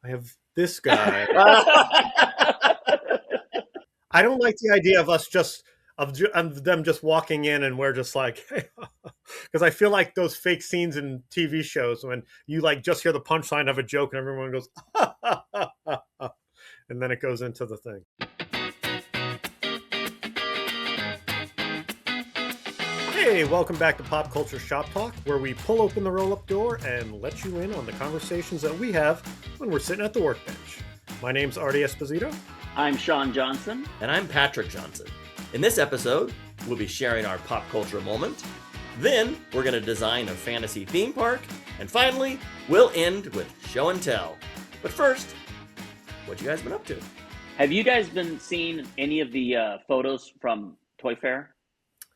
I have this guy. I don't like the idea of us just of them just walking in and we're just like, because I feel like those fake scenes in TV shows when you like just hear the punchline of a joke and everyone goes, and then it goes into the thing. Hey, welcome back to Pop Culture Shop Talk, where we pull open the roll-up door and let you in on the conversations that we have when we're sitting at the workbench. My name's Artie Esposito. I'm Sean Johnson. And I'm Patrick Johnson. In this episode, we'll be sharing our pop culture moment. Then, we're going to design a fantasy theme park. And finally, we'll end with show and tell. But first, what you guys been up to? Have you guys been seeing any of the photos from Toy Fair?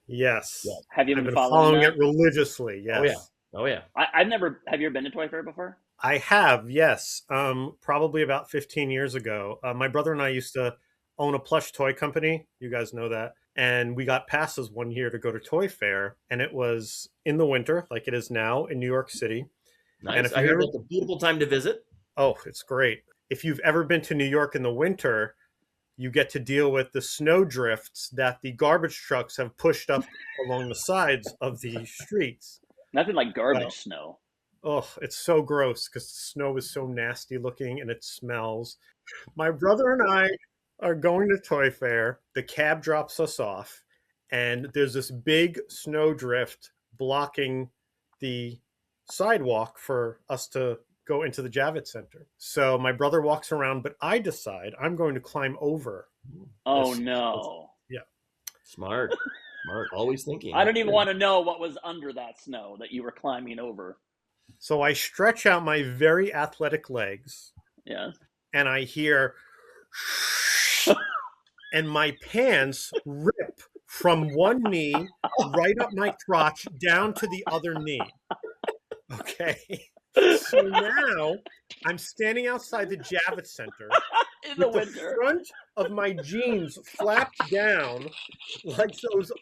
Yes. Have you I've been following it religiously, yes. Oh, yeah. I've never, have you ever been to Toy Fair before? I have, yes. Probably about 15 years ago. My brother and I used to own a plush toy company. You guys know that. And we got passes one year to go to Toy Fair. And it was in the winter, like it is now in New York City. Nice. And if I heard it's a beautiful time to visit. Oh, it's great. If you've ever been to New York in the winter, you get to deal with the snow drifts that the garbage trucks have pushed up along the sides of the streets. Nothing like garbage snow. Oh, it's so gross because the snow is so nasty looking and it smells. My brother and I are going to Toy Fair. The cab drops us off, and there's this big snow drift blocking the sidewalk for us to go into the Javits Center. So my brother walks around, but I decide I'm going to climb over. Oh, no. Yeah. Smart. Always thinking. I don't even want to know what was under that snow that you were climbing over. So I stretch out my very athletic legs. Yeah. And I hear and my pants rip from one knee right up my crotch down to the other knee. Okay. So now I'm standing outside the Javits Center in the with winter. The front of my jeans flapped down like those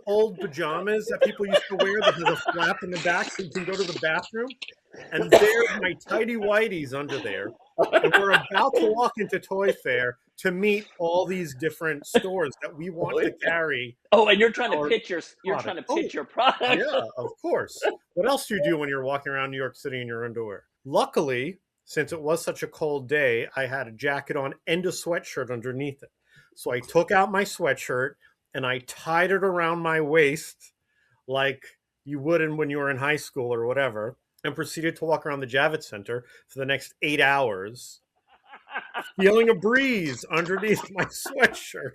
old pajamas that people used to wear that has a flap in the back so you can go to the bathroom. And there's my tighty whities under there. And we're about to walk into Toy Fair to meet all these different stores that we want to carry. Oh, and you're trying to pitch your product. Yeah, of course. What else do you do when you're walking around New York City in your underwear? Luckily, since it was such a cold day, I had a jacket on and a sweatshirt underneath it. So I took out my sweatshirt and I tied it around my waist like you would when you were in high school or whatever, and proceeded to walk around the Javits Center for the next 8 hours, feeling a breeze underneath my sweatshirt.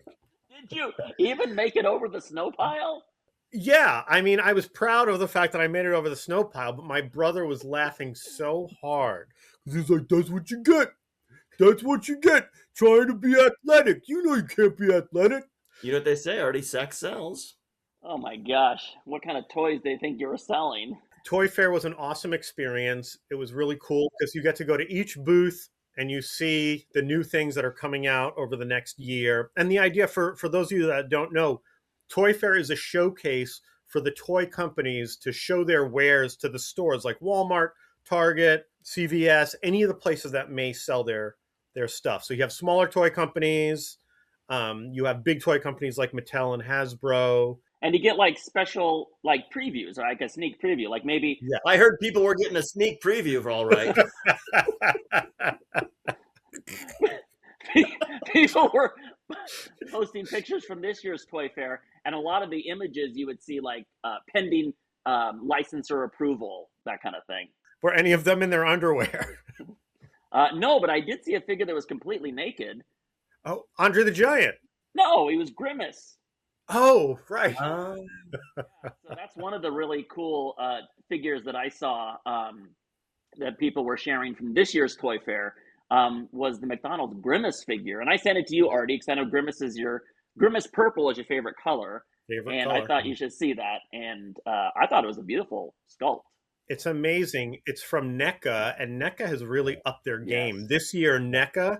Did you even make it over the snow pile? Yeah, I mean, I was proud of the fact that I made it over the snow pile, but my brother was laughing so hard. He's like, that's what you get. That's what you get. Trying to be athletic. You know you can't be athletic. You know what they say, Artie, sex sells. Oh my gosh. What kind of toys do they think you were selling? Toy Fair was an awesome experience. It was really cool because you get to go to each booth and you see the new things that are coming out over the next year. And the idea, for those of you that don't know, Toy Fair is a showcase for the toy companies to show their wares to the stores like Walmart, Target, CVS, any of the places that may sell their stuff. So you have smaller toy companies. You have big toy companies like Mattel and Hasbro. And you get like special like previews, or like a sneak preview, like maybe. Yeah, I heard people were getting a sneak preview for all right. People were posting pictures from this year's Toy Fair, and a lot of the images you would see like pending licensor approval, that kind of thing. Were any of them in their underwear? No, but I did see a figure that was completely naked. Oh, Andre the Giant. No, he was Grimace. Oh, right. So that's one of the really cool figures that I saw that people were sharing from this year's Toy Fair was the McDonald's Grimace figure. And I sent it to you, Artie, because I know Grimace purple is your favorite color. I thought you should see that. And I thought it was a beautiful sculpt. It's amazing. It's from NECA, and NECA has really upped their game. Yes. This year, NECA,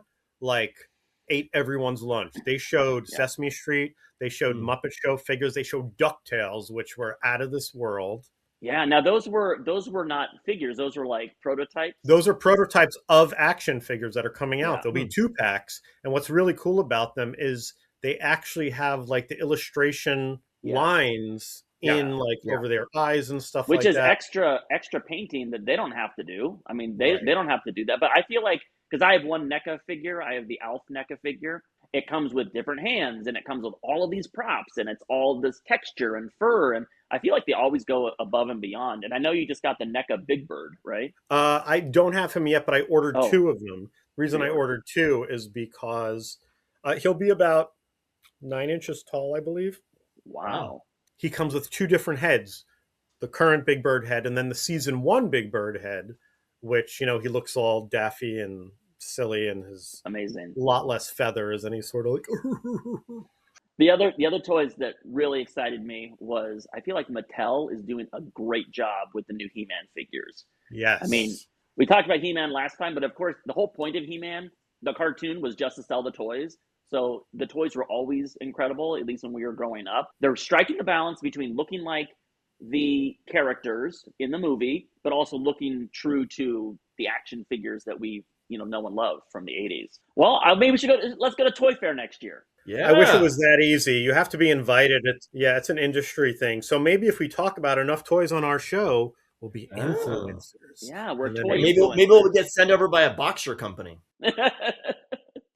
ate everyone's lunch. They showed Sesame Street. They showed Muppet Show figures. They showed DuckTales, which were out of this world. Yeah. Now those were not figures. Those were like prototypes. Those are prototypes of action figures that are coming out. Yeah. There'll be 2 packs. And what's really cool about them is they actually have like the illustration Yeah. lines Yeah. in like Yeah. over their eyes and stuff Which like is that. extra painting that they don't have to do. I mean, they Right. don't have to do that. But I feel like because I have one NECA figure, I have the Alf NECA figure. It comes with different hands, and it comes with all of these props, and it's all this texture and fur, and I feel like they always go above and beyond. And I know you just got the NECA Big Bird, right? I don't have him yet, but I ordered Oh, 2 of them. The reason I pre-order. ordered 2 is because he'll be about 9 inches tall, I believe. Wow. Wow. He comes with 2 different heads, the current Big Bird head and then the season 1 Big Bird head, which, he looks all daffy and silly and has Amazing. a lot less feathers and he's sort of like The other toys that really excited me was I feel like Mattel is doing a great job with the new He-Man figures. I mean, yes. we talked about He-Man last time, but of course, the whole point of He-Man, the cartoon, was just to sell the toys. So the toys were always incredible, at least when we were growing up. They're striking the balance between looking like the characters in the movie, but also looking true to the action figures that we know and love from the 80s. Well, maybe we should go. Let's go to Toy Fair next year. I wish it Yeah. was that easy. You have to be invited. It's an industry thing. So maybe if we talk about enough toys on our show, we'll be Oh. influencers. Yeah, we're And then toy Maybe we'll influencers. get sent over by a boxer company.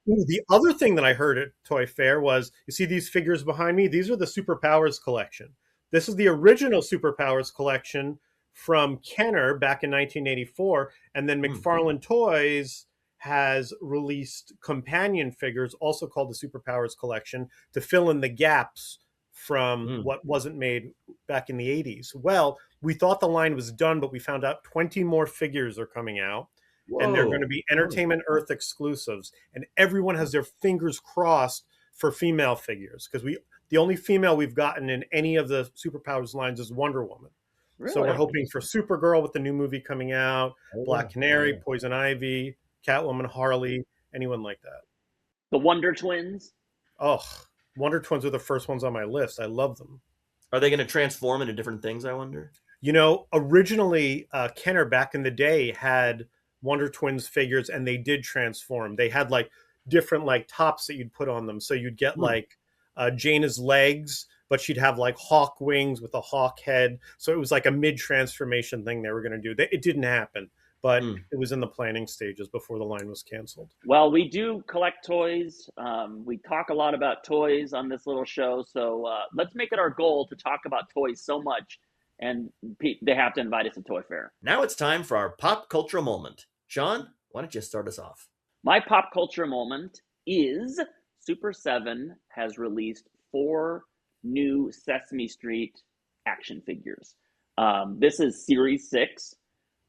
Ooh, the other thing that I heard at Toy Fair was, you see these figures behind me? These are the Superpowers collection. This is the original Superpowers collection from Kenner back in 1984, and then McFarlane Toys has released companion figures, also called the Superpowers collection, to fill in the gaps from what wasn't made back in the 80s. Well, we thought the line was done, but we found out 20 more figures are coming out and they're going to Whoa. be Entertainment Earth exclusives. And everyone has their fingers crossed for female figures because the only female we've gotten in any of the Superpowers lines is Wonder Woman. So we're Really? hoping for Supergirl with the new movie coming out, Oh, Black Canary, yeah. Poison Ivy, Catwoman, Harley, anyone like that. The Wonder Twins? Oh, Wonder Twins are the first ones on my list. I love them. Are they going to transform into different things, I wonder? Originally, Kenner back in the day had Wonder Twins figures and they did transform. They had like different like tops that you'd put on them. So you'd get like Jaina's legs, but she'd have like hawk wings with a hawk head. So it was like a mid transformation thing they were going to do. It didn't happen, but it was in the planning stages before the line was canceled. Well, we do collect toys. We talk a lot about toys on this little show. So let's make it our goal to talk about toys so much. And they have to invite us to Toy Fair. Now it's time for our pop culture moment. Sean, why don't you start us off? My pop culture moment is Super 7 has released 4 new Sesame Street action figures. This is Series 6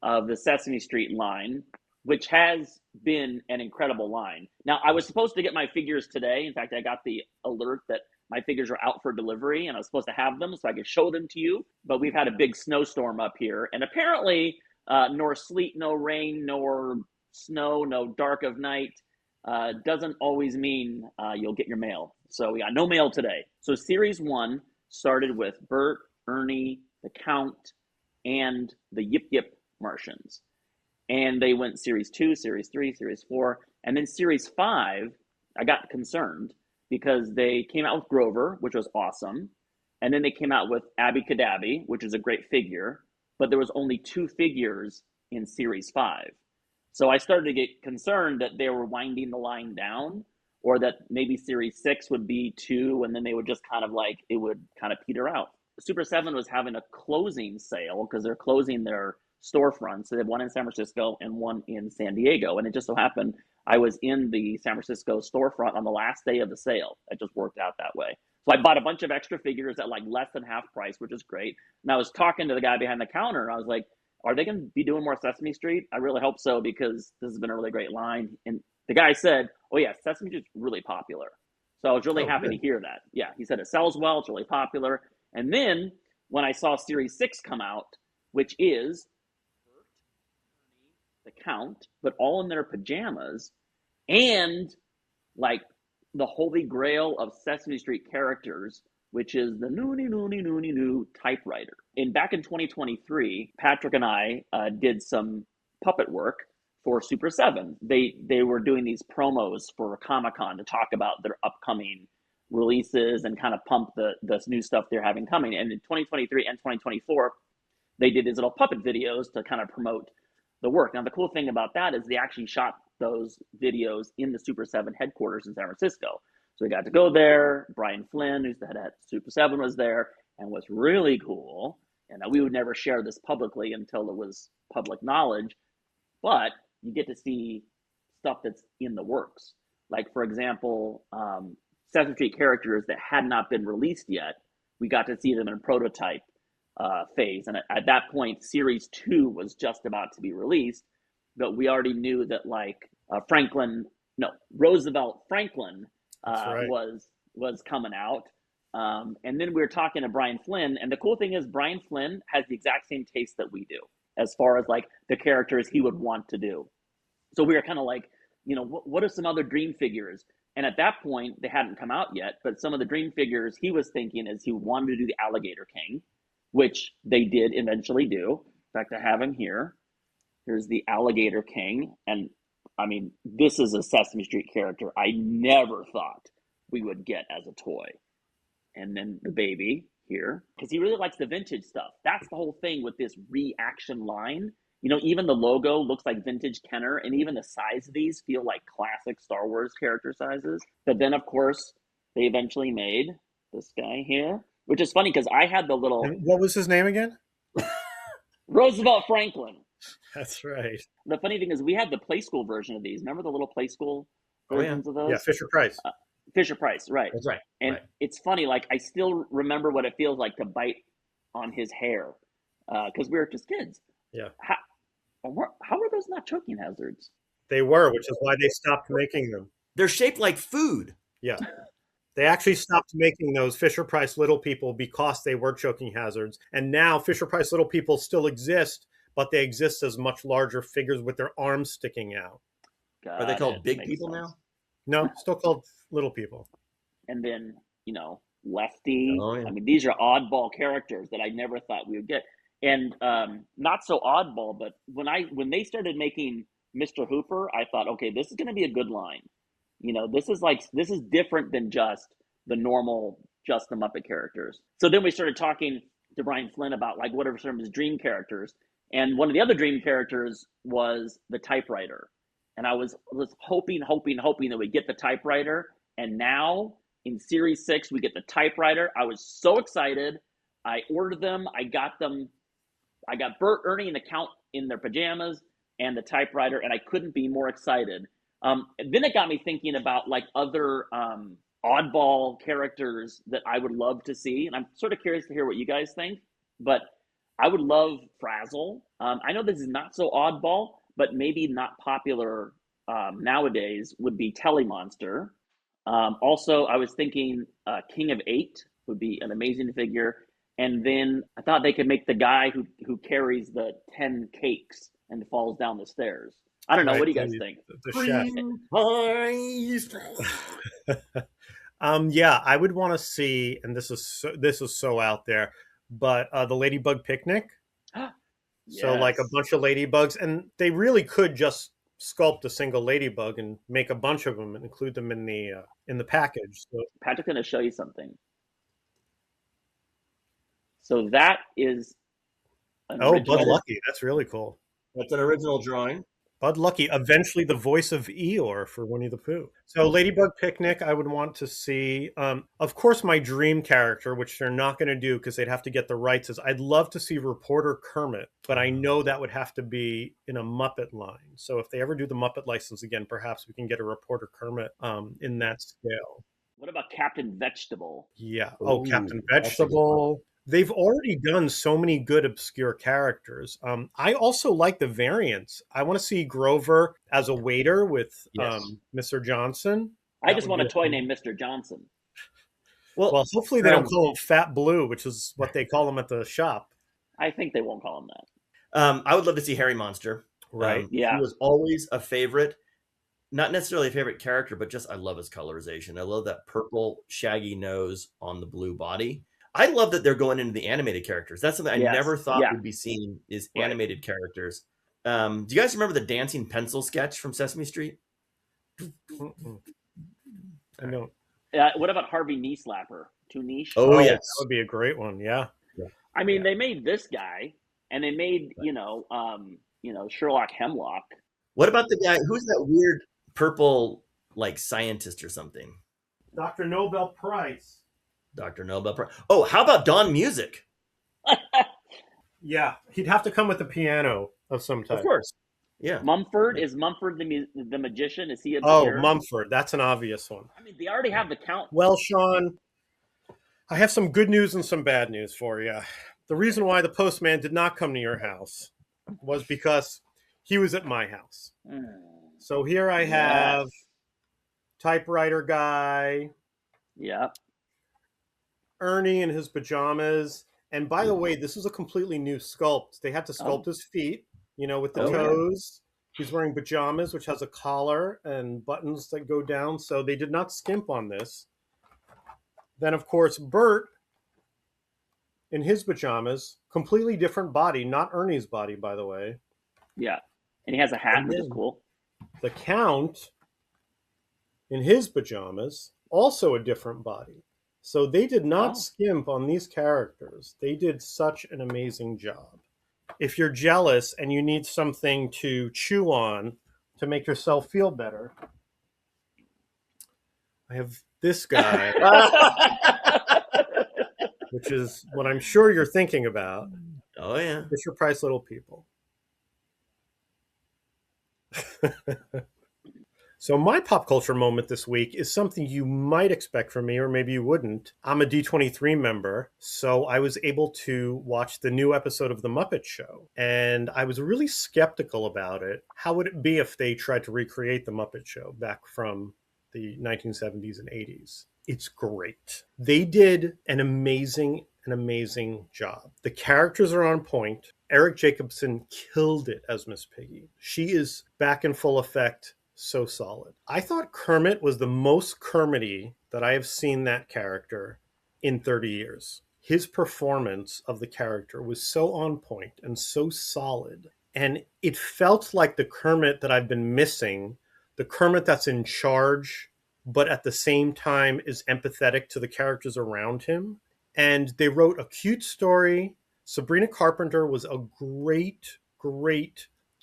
of the Sesame Street line, which has been an incredible line. Now, I was supposed to get my figures today. In fact, I got the alert that my figures are out for delivery, and I was supposed to have them so I could show them to you. But we've had a big snowstorm up here, and apparently, nor sleet, no rain, nor snow, no dark of night doesn't always mean you'll get your mail. So we got no mail today. So Series 1 started with Bert, Ernie, the Count, and the Yip Yip Martians. And they went Series 2, Series 3, Series 4, and then Series 5, I got concerned because they came out with Grover, which was awesome. And then they came out with Abby Cadabby, which is a great figure, but there was only 2 figures in Series 5. So I started to get concerned that they were winding the line down, or that maybe Series 6 would be 2, and then they would just kind of like, it would kind of peter out. Super 7 was having a closing sale because they're closing their storefronts. So they have one in San Francisco and one in San Diego. And it just so happened I was in the San Francisco storefront on the last day of the sale. It just worked out that way. So I bought a bunch of extra figures at like less than half price, which is great. And I was talking to the guy behind the counter, and I was like, are they going to be doing more Sesame Street? I really hope so, because this has been a really great line. And the guy said, oh yeah, Sesame Street is really popular. So I was really happy to hear that. Yeah, he said it sells well, it's really popular. And then when I saw Series 6 come out, which is the Count, but all in their pajamas, and like the holy grail of Sesame Street characters, which is the new typewriter. And back in 2023, Patrick and I did some puppet work for Super 7. They were doing these promos for Comic-Con to talk about their upcoming releases and kind of pump the new stuff they're having coming. And in 2023 and 2024, they did these little puppet videos to kind of promote the work. Now, the cool thing about that is they actually shot those videos in the Super 7 headquarters in San Francisco. So we got to go there. Brian Flynn, who's the head at Super 7, was there. And what's really cool, and we would never share this publicly until it was public knowledge, but you get to see stuff that's in the works. Like, for example, Sesame Street characters that had not been released yet, we got to see them in prototype phase. And at that point, Series 2 was just about to be released, but we already knew that, like, Roosevelt Franklin right. was coming out. And then we were talking to Brian Flynn, and the cool thing is Brian Flynn has the exact same taste that we do as far as like the characters he would want to do. So we were kind of like, what are some other Dream figures? And at that point, they hadn't come out yet, but some of the Dream figures he was thinking is he wanted to do the Alligator King, which they did eventually do. In fact, I have him here. Here's the Alligator King. And I mean, this is a Sesame Street character I never thought we would get as a toy. And then the baby here, because he really likes the vintage stuff. That's the whole thing with this reaction line. Even the logo looks like vintage Kenner, and even the size of these feel like classic Star Wars character sizes. But then, of course, they eventually made this guy here, which is funny because I had the little... And what was his name again? Roosevelt Franklin. That's right. The funny thing is we had the Play School version of these. Remember the little Play School versions of those? Yeah, Fisher Price. Fisher Price, right. That's right. And It's funny, like, I still remember what it feels like to bite on his hair because we were just kids. Yeah. How are those not choking hazards? They were, which is why they stopped making them. They're shaped like food. Yeah. They actually stopped making those Fisher Price Little People because they were choking hazards. And now Fisher Price Little People still exist, but they exist as much larger figures with their arms sticking out. Are they called big people now? No, still called Little People. And then, Lefty. Oh, yeah. I mean, these are oddball characters that I never thought we would get. And not so oddball, but when they started making Mr. Hooper, I thought, okay, this is going to be a good line. This is different than just the normal, just the Muppet characters. So then we started talking to Brian Flynn about like what are some of his dream characters. And one of the other dream characters was the typewriter. And I was hoping that we'd get the typewriter. And now in Series 6, we get the typewriter. I was so excited. I ordered them. I got them. I got Bert, Ernie, and the Count in their pajamas and the typewriter, and I couldn't be more excited. Then it got me thinking about like other oddball characters that I would love to see. And I'm sort of curious to hear what you guys think, but I would love Frazzle. I know this is not so oddball, but maybe not popular nowadays would be Telemonster. Also, I was thinking King of 8 would be an amazing figure. And then I thought they could make the guy who carries the 10 cakes and falls down the stairs. I don't know. What do you guys think? The chef. Yeah, I would want to see, and this is so out there, but the Ladybug Picnic. Yes. So like a bunch of ladybugs, and they really could just sculpt a single ladybug and make a bunch of them and include them in the package. So, Patrick's going to show you something. So that is Bud Lucky. That's really cool. That's an original drawing. Bud Lucky, eventually the voice of Eeyore for Winnie the Pooh. So Ladybug Picnic, I would want to see. Of course, my dream character, which they're not going to do because they'd have to get the rights, is I'd love to see Reporter Kermit, but I know that would have to be in a Muppet line. So if they ever do the Muppet license again, perhaps we can get a Reporter Kermit in that scale. What about Captain Vegetable? Yeah. Ooh, Captain Vegetable. They've already done so many good obscure characters. I also like the variants. I want to see Grover as a waiter with Mr. Johnson. I just want a toy named Mr. Johnson. Well, hopefully they don't call him Fat Blue, which is what they call him at the shop. I think they won't call him that. I would love to see Harry Monster. Right. Yeah. He was always a favorite. not necessarily a favorite character, but just I love his colorization. I love that purple shaggy nose on the blue body. I love that they're going into the animated characters. That's something I Yes. never thought Yeah. would be seen is Right. animated characters. Do you guys remember the dancing pencil sketch from Sesame Street? Mm-mm. I don't. What about Harvey Knee Slapper? Too niche? Oh, yes. That would be a great one. Yeah. I mean, Yeah. they made this guy, and they made Sherlock Hemlock. What about the guy? Who's that weird purple like scientist or something? Dr. Nobel Prize. Dr. Nobel Prize. Oh, how about Don Music? Yeah, he'd have to come with a piano of some type. Of course. Yeah. Mumford, is Mumford the magician? Is he a Oh, bear? Mumford. That's an obvious one. I mean, they already have the Count. Well, Sean, I have some good news and some bad news for you. The reason why the postman did not come to your house was because he was at my house. So here I have typewriter guy, Yeah. Ernie in his pajamas. And by the way, this is a completely new sculpt. They had to sculpt his feet, with the toes. He's wearing pajamas, which has a collar and buttons that go down. So they did not skimp on this. Then, of course, Bert in his pajamas, completely different body, not Ernie's body, by the way. Yeah. And he has a hat, And which is then cool. The Count in his pajamas, also a different body. So they did not skimp on these characters. They did such an amazing job. If you're jealous and you need something to chew on to make yourself feel better, I have this guy, which is what I'm sure you're thinking about. Oh, yeah. Fisher Price Little People. So my pop culture moment this week is something you might expect from me, or maybe you wouldn't. I'm a D23 member, so I was able to watch the new episode of The Muppet Show, and I was really skeptical about it. How would it be if they tried to recreate The Muppet Show back from the 1970s and 80s? It's great. They did an amazing job. The characters are on point. Eric Jacobson killed it as Miss Piggy. She is back in full effect. So solid. I thought Kermit was the most Kermity that I have seen that character in 30 years. His performance of the character was so on point and so solid. And it felt like the Kermit that I've been missing, the Kermit that's in charge, but at the same time is empathetic to the characters around him. And they wrote a cute story. Sabrina Carpenter was a great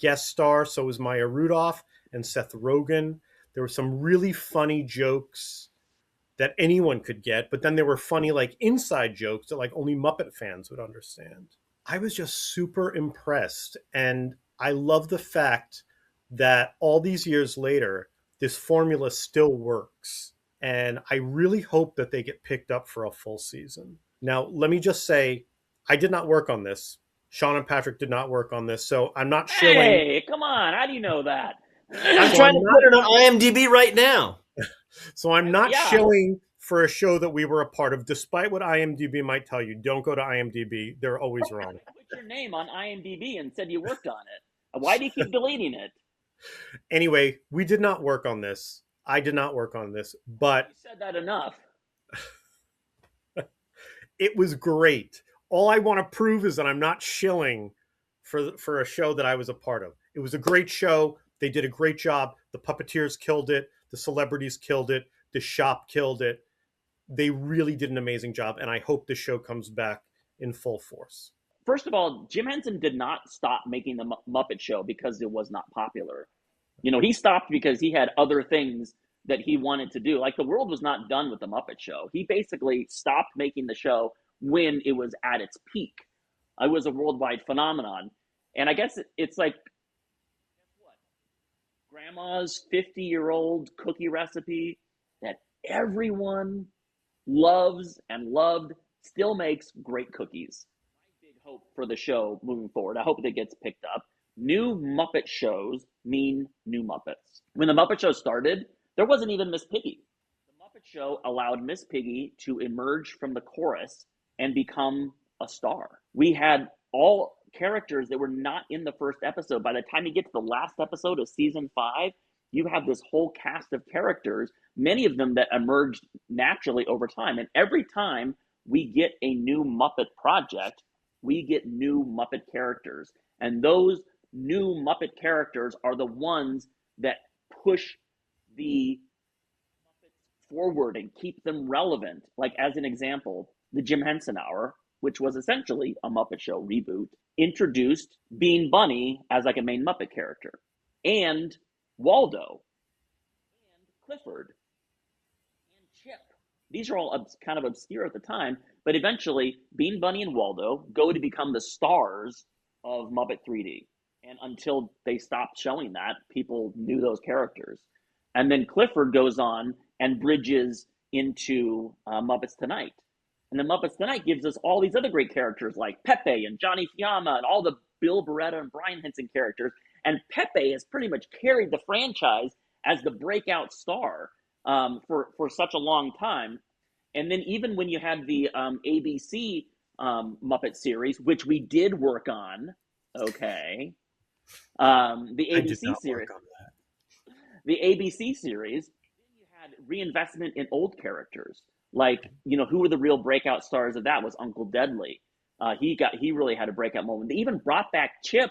guest star. So was Maya Rudolph and Seth Rogen. There were some really funny jokes that anyone could get, but then there were funny like inside jokes that like only Muppet fans would understand. I was just super impressed, and I love the fact that all these years later, this formula still works. And I really hope that they get picked up for a full season. Now, let me just say, I did not work on this. Sean and Patrick did not work on this, so I'm not shilling. Hey, come on. How do you know that? I'm trying to put it on IMDb right now. So I'm not shilling for a show that we were a part of, despite what IMDb might tell you. Don't go to IMDb. They're always wrong. Put your name on IMDb and said you worked on it. Why do you keep deleting it? Anyway, we did not work on this. I did not work on this, but you said that enough. It was great. All I want to prove is that I'm not shilling for a show that I was a part of. It was a great show. They did a great job. The puppeteers killed it. The celebrities killed it. The shop killed it. They really did an amazing job, and I hope the show comes back in full force. First of all, Jim Henson did not stop making the Muppet Show because it was not popular. He stopped because he had other things that he wanted to do. Like, the world was not done with the Muppet Show. He basically stopped making the show when it was at its peak. It was a worldwide phenomenon. And I guess it's like, Grandma's 50-year-old cookie recipe that everyone loves and loved still makes great cookies. My big hope for the show moving forward, I hope it gets picked up. New Muppet shows mean new Muppets. When the Muppet Show started, there wasn't even Miss Piggy. The Muppet Show allowed Miss Piggy to emerge from the chorus and become a star. We had all characters that were not in the first episode. By the time you get to the last episode of season 5, you have this whole cast of characters, many of them that emerged naturally over time. And every time we get a new Muppet project, we get new Muppet characters. And those new Muppet characters are the ones that push the Muppets forward and keep them relevant. Like, as an example, the Jim Henson Hour, which was essentially a Muppet Show reboot, introduced Bean Bunny as like a main Muppet character, and Waldo, and Clifford, and Chip. These are all kind of obscure at the time, but eventually Bean Bunny and Waldo go to become the stars of Muppet 3D. And until they stopped showing that, people knew those characters. And then Clifford goes on and bridges into Muppets Tonight. And the Muppets Tonight gives us all these other great characters like Pepe and Johnny Fiamma and all the Bill Beretta and Brian Henson characters. And Pepe has pretty much carried the franchise as the breakout star for such a long time. And then even when you had the ABC Muppet series, which we did work on, okay, the ABC series, the ABC series, then you had reinvestment in old characters. Like, who were the real breakout stars of that was Uncle Deadly. He really had a breakout moment. They even brought back Chip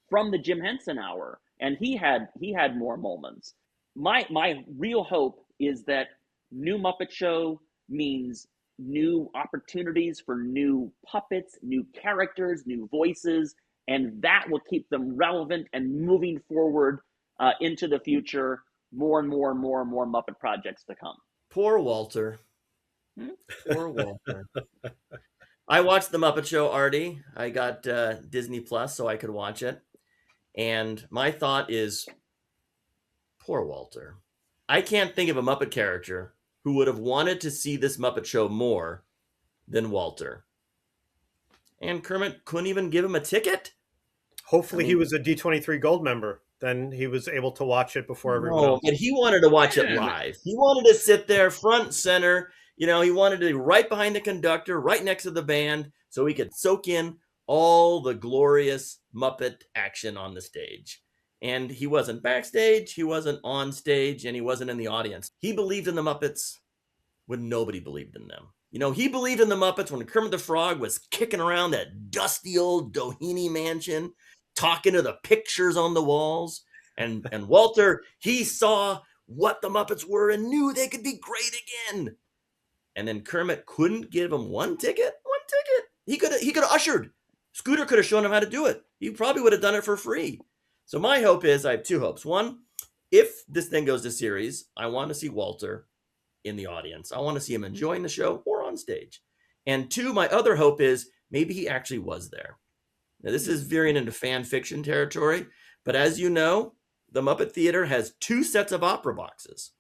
from the Jim Henson Hour, and he had more moments. My real hope is that new Muppet Show means new opportunities for new puppets, new characters, new voices, and that will keep them relevant and moving forward into the future. More and more and more and more Muppet projects to come. Poor Walter. Poor Walter. I watched The Muppet Show, Artie. I got Disney Plus so I could watch it. And my thought is, poor Walter. I can't think of a Muppet character who would have wanted to see this Muppet Show more than Walter. And Kermit couldn't even give him a ticket? Hopefully he was a D23 Gold member. Then he was able to watch it before everyone else. But he wanted to watch it live. He wanted to sit there front center. He wanted to be right behind the conductor, right next to the band, so he could soak in all the glorious Muppet action on the stage. And he wasn't backstage, he wasn't on stage, and he wasn't in the audience. He believed in the Muppets when nobody believed in them. He believed in the Muppets when Kermit the Frog was kicking around that dusty old Doheny mansion, talking to the pictures on the walls. And Walter, he saw what the Muppets were and knew they could be great again. And then Kermit couldn't give him one ticket. He could have ushered. Scooter could have shown him how to do it. He probably would have done it for free. So my hope is, I have two hopes. One, if this thing goes to series, I want to see Walter in the audience. I want to see him enjoying the show or on stage. And two, my other hope is maybe he actually was there. Now, this is veering into fan fiction territory, but as you know, the Muppet Theater has two sets of opera boxes.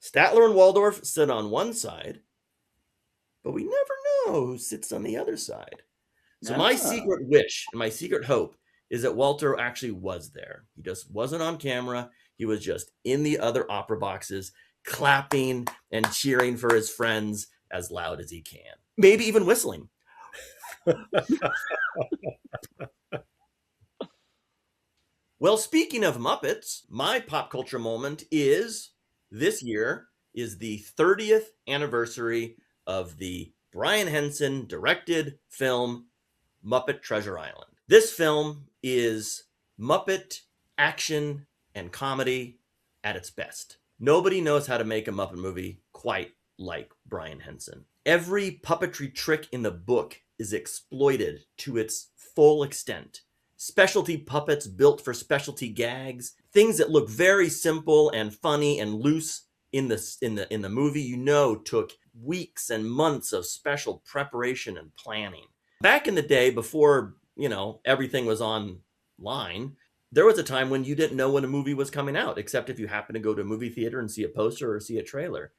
Statler and Waldorf sit on one side, but we never know who sits on the other side. So my secret wish and my secret hope is that Walter actually was there. He just wasn't on camera. He was just in the other opera boxes, clapping and cheering for his friends as loud as he can. Maybe even whistling. Well, speaking of Muppets, my pop culture moment is this year is the 30th anniversary of the Brian Henson directed film Muppet Treasure Island. This film is Muppet action and comedy at its best. Nobody knows how to make a Muppet movie quite like Brian Henson. Every puppetry trick in the book is exploited to its full extent. Specialty puppets built for specialty gags, things that look very simple and funny and loose in the movie, took weeks and months of special preparation and planning. Back in the day, before everything was online, there was a time when you didn't know when a movie was coming out, except if you happened to go to a movie theater and see a poster or see a trailer.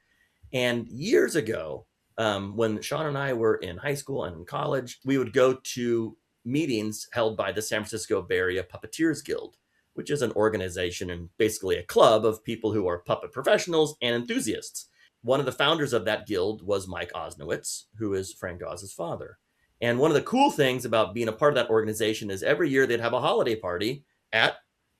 And years ago, when Sean and I were in high school and in college, we would go to meetings held by the San Francisco Bay Area Puppeteers Guild, which is an organization and basically a club of people who are puppet professionals and enthusiasts. One of the founders of that guild was Mike Osnowitz, who is Frank Oz's father. And one of the cool things about being a part of that organization is every year they'd have a holiday party at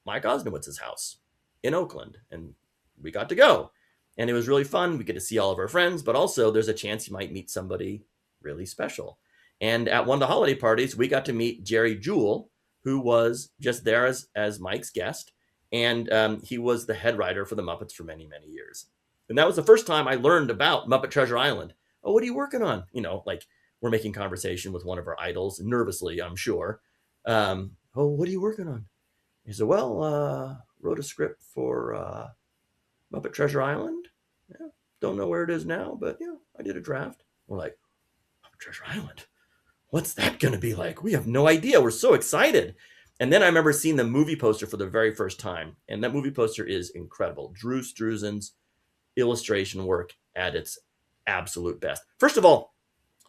Mike Osnowitz's house. in Oakland, and we got to go. And it was really fun. We get to see all of our friends, but also there's a chance you might meet somebody really special. And at one of the holiday parties, we got to meet Jerry Jewell, who was just there as Mike's guest. And he was the head writer for the Muppets for many, many years. And that was the first time I learned about Muppet Treasure Island. Oh, what are you working on? Like we're making conversation with one of our idols, nervously, I'm sure. Oh, what are you working on? He said, well, wrote a script for Muppet Treasure Island. Yeah, don't know where it is now, but yeah, I did a draft. We're like, Muppet Treasure Island? What's that going to be like? We have no idea. We're so excited. And then I remember seeing the movie poster for the very first time. And that movie poster is incredible. Drew Struzan's illustration work at its absolute best. First of all,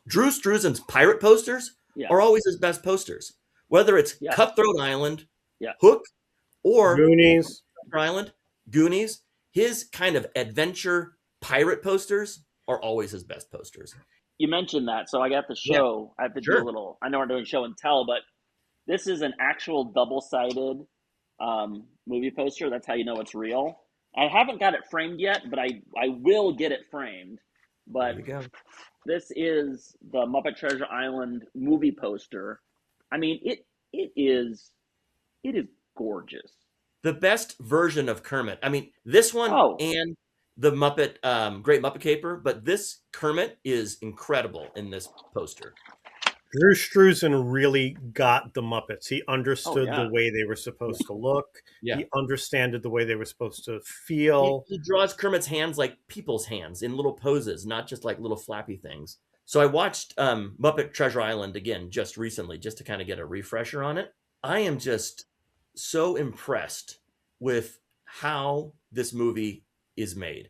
Drew Struzan's pirate posters are always his best posters. Whether it's Cutthroat Island, Hook, or Goonies, Island, Goonies, his kind of adventure pirate posters are always his best posters. You mentioned that, so I got the show. I have to do a little. I know we're doing show and tell, but this is an actual double-sided movie poster. That's how you know it's real. I haven't got it framed yet, but I will get it framed. But this is the Muppet Treasure Island movie poster. I mean, it is gorgeous. The best version of Kermit. I mean, this one and the Muppet Great Muppet Caper, but this Kermit is incredible in this poster. Drew Struzan really got the Muppets. He understood the way they were supposed to look. He understood the way they were supposed to feel. He draws Kermit's hands like people's hands in little poses, not just like little flappy things. So I watched Muppet Treasure Island again just recently, just to kind of get a refresher on it. I am just so impressed with how this movie is made.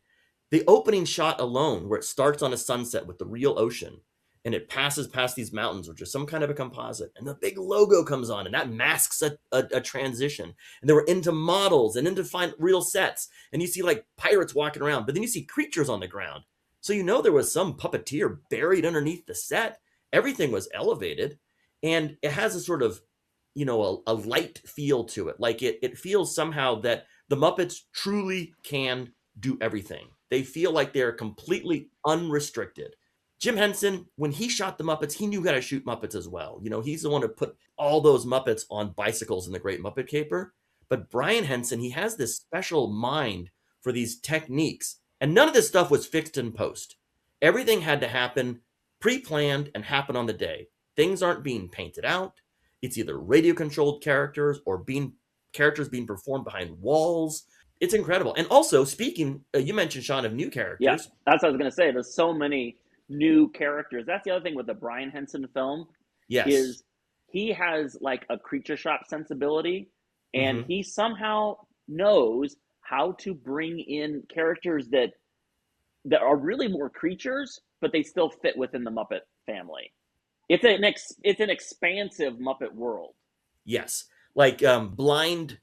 The opening shot alone, where it starts on a sunset with the real ocean, and it passes past these mountains, which are some kind of a composite, and the big logo comes on, and that masks a transition. And they were into models and into real sets, and you see like pirates walking around, but then you see creatures on the ground. So you know there was some puppeteer buried underneath the set. Everything was elevated, and it has a sort of, a light feel to it. Like it feels somehow that the Muppets truly can do everything. They feel like they're completely unrestricted. Jim Henson, when he shot the Muppets, he knew how to shoot Muppets as well. He's the one who put all those Muppets on bicycles in the Great Muppet Caper. But Brian Henson, he has this special mind for these techniques. And none of this stuff was fixed in post. Everything had to happen pre-planned and happen on the day. Things aren't being painted out. It's either radio-controlled characters or characters being performed behind walls. It's incredible. And also, speaking, you mentioned, Sean, of new characters. Yeah, that's what I was going to say. There's so many new characters. That's the other thing with the Brian Henson film. Yes. Is he has like a creature shop sensibility, and he somehow knows how to bring in characters that are really more creatures, but they still fit within the Muppet family. It's an expansive Muppet world. Yes. Like Blind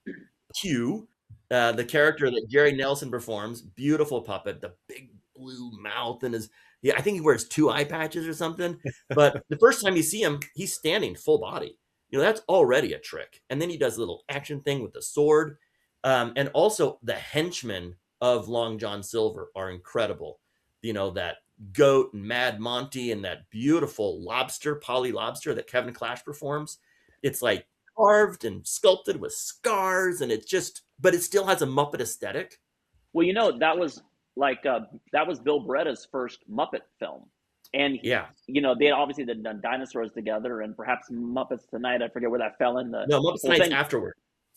Q, the character that Jerry Nelson performs, beautiful puppet, the big blue mouth and I think he wears 2 eye patches or something. But the first time you see him, he's standing full body. That's already a trick. And then he does a little action thing with the sword. And also the henchmen of Long John Silver are incredible. That goat and Mad Monty and that beautiful lobster, Polly Lobster that Kevin Clash performs. It's like carved and sculpted with scars, and but it still has a Muppet aesthetic. Well, that was Bill Bretta's first Muppet film. And, they had obviously done dinosaurs together and perhaps Muppets Tonight. I forget where that fell in. No, Muppets Tonight's afterward.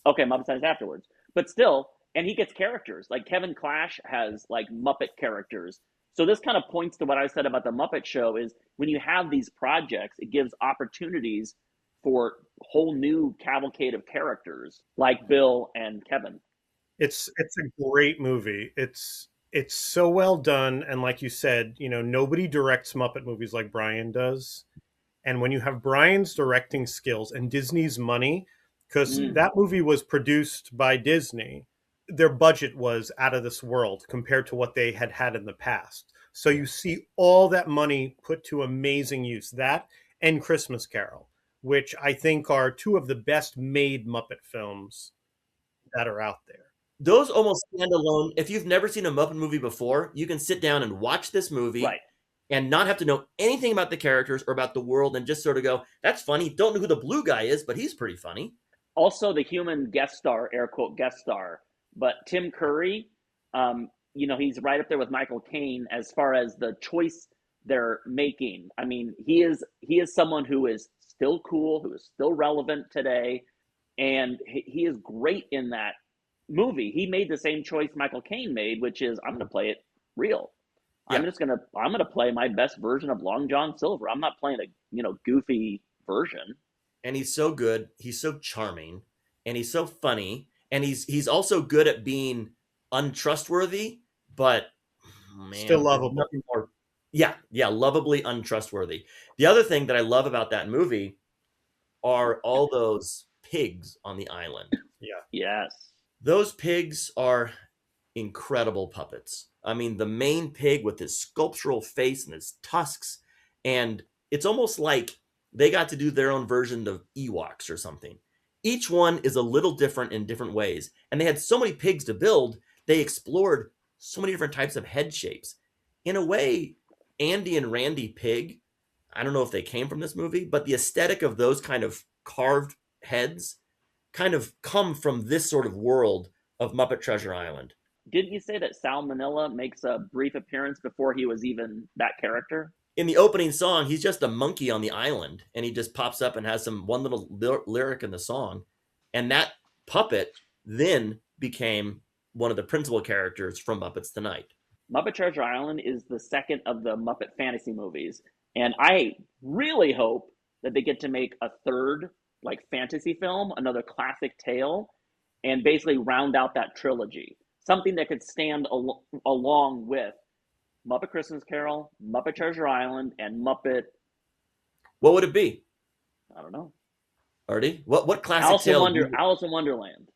Okay, Muppets Tonight's afterwards. But still, and he gets characters. Like Kevin Clash has like Muppet characters. So this kind of points to what I said about the Muppet Show is when you have these projects, it gives opportunities for whole new cavalcade of characters like Bill and Kevin. It's a great movie. It's so well done. And like you said, nobody directs Muppet movies like Brian does. And when you have Brian's directing skills and Disney's money, because that movie was produced by Disney, their budget was out of this world compared to what they had in the past. So you see all that money put to amazing use. That and Christmas Carol, which I think are 2 of the best made Muppet films that are out there. those almost stand alone. If you've never seen a Muppet movie before, you can sit down and watch this movie Right. and not have to know anything about the characters or about the world and just sort of go, that's funny. Don't know who the blue guy is, but he's pretty funny. Also, the human guest star, air quote guest star, but Tim Curry, he's right up there with Michael Caine as far as the choice they're making. I mean, he is someone who is still cool, who is still relevant today, and he is great in that movie. He made the same choice Michael Caine made, which is I'm going to play it real. Yeah. I'm gonna play my best version of Long John Silver. I'm not playing a goofy version. And he's so good. He's so charming, and he's so funny, and he's also good at being untrustworthy, but Still man, there's lovable. nothing more. Yeah, yeah, lovably untrustworthy. The other thing that I love about that movie are all those pigs on the island. Yeah. Yes. Those pigs are incredible puppets. I mean, the main pig with his sculptural face and his tusks, and it's almost like they got to do their own version of Ewoks or something. Each one is a little different in different ways, and they had so many pigs to build, they explored so many different types of head shapes. In a way, Andy and Randy Pig, I don't know if they came from this movie, but the aesthetic of those kind of carved heads kind of come from this sort of world of Muppet Treasure Island. Didn't you say that Sal Manila makes a brief appearance before he was even that character? In the opening song, he's just a monkey on the island, and he just pops up and has some one little lyric in the song, and that puppet then became one of the principal characters from Muppets Tonight. Muppet Treasure Island is the second of the Muppet fantasy movies, and I really hope that they get to make a third, like, fantasy film, another classic tale, and basically round out that trilogy. Something that could stand along with Muppet Christmas Carol, Muppet Treasure Island, and Muppet. What would it be, I don't know. Artie? What classic tale? Alice in Wonderland.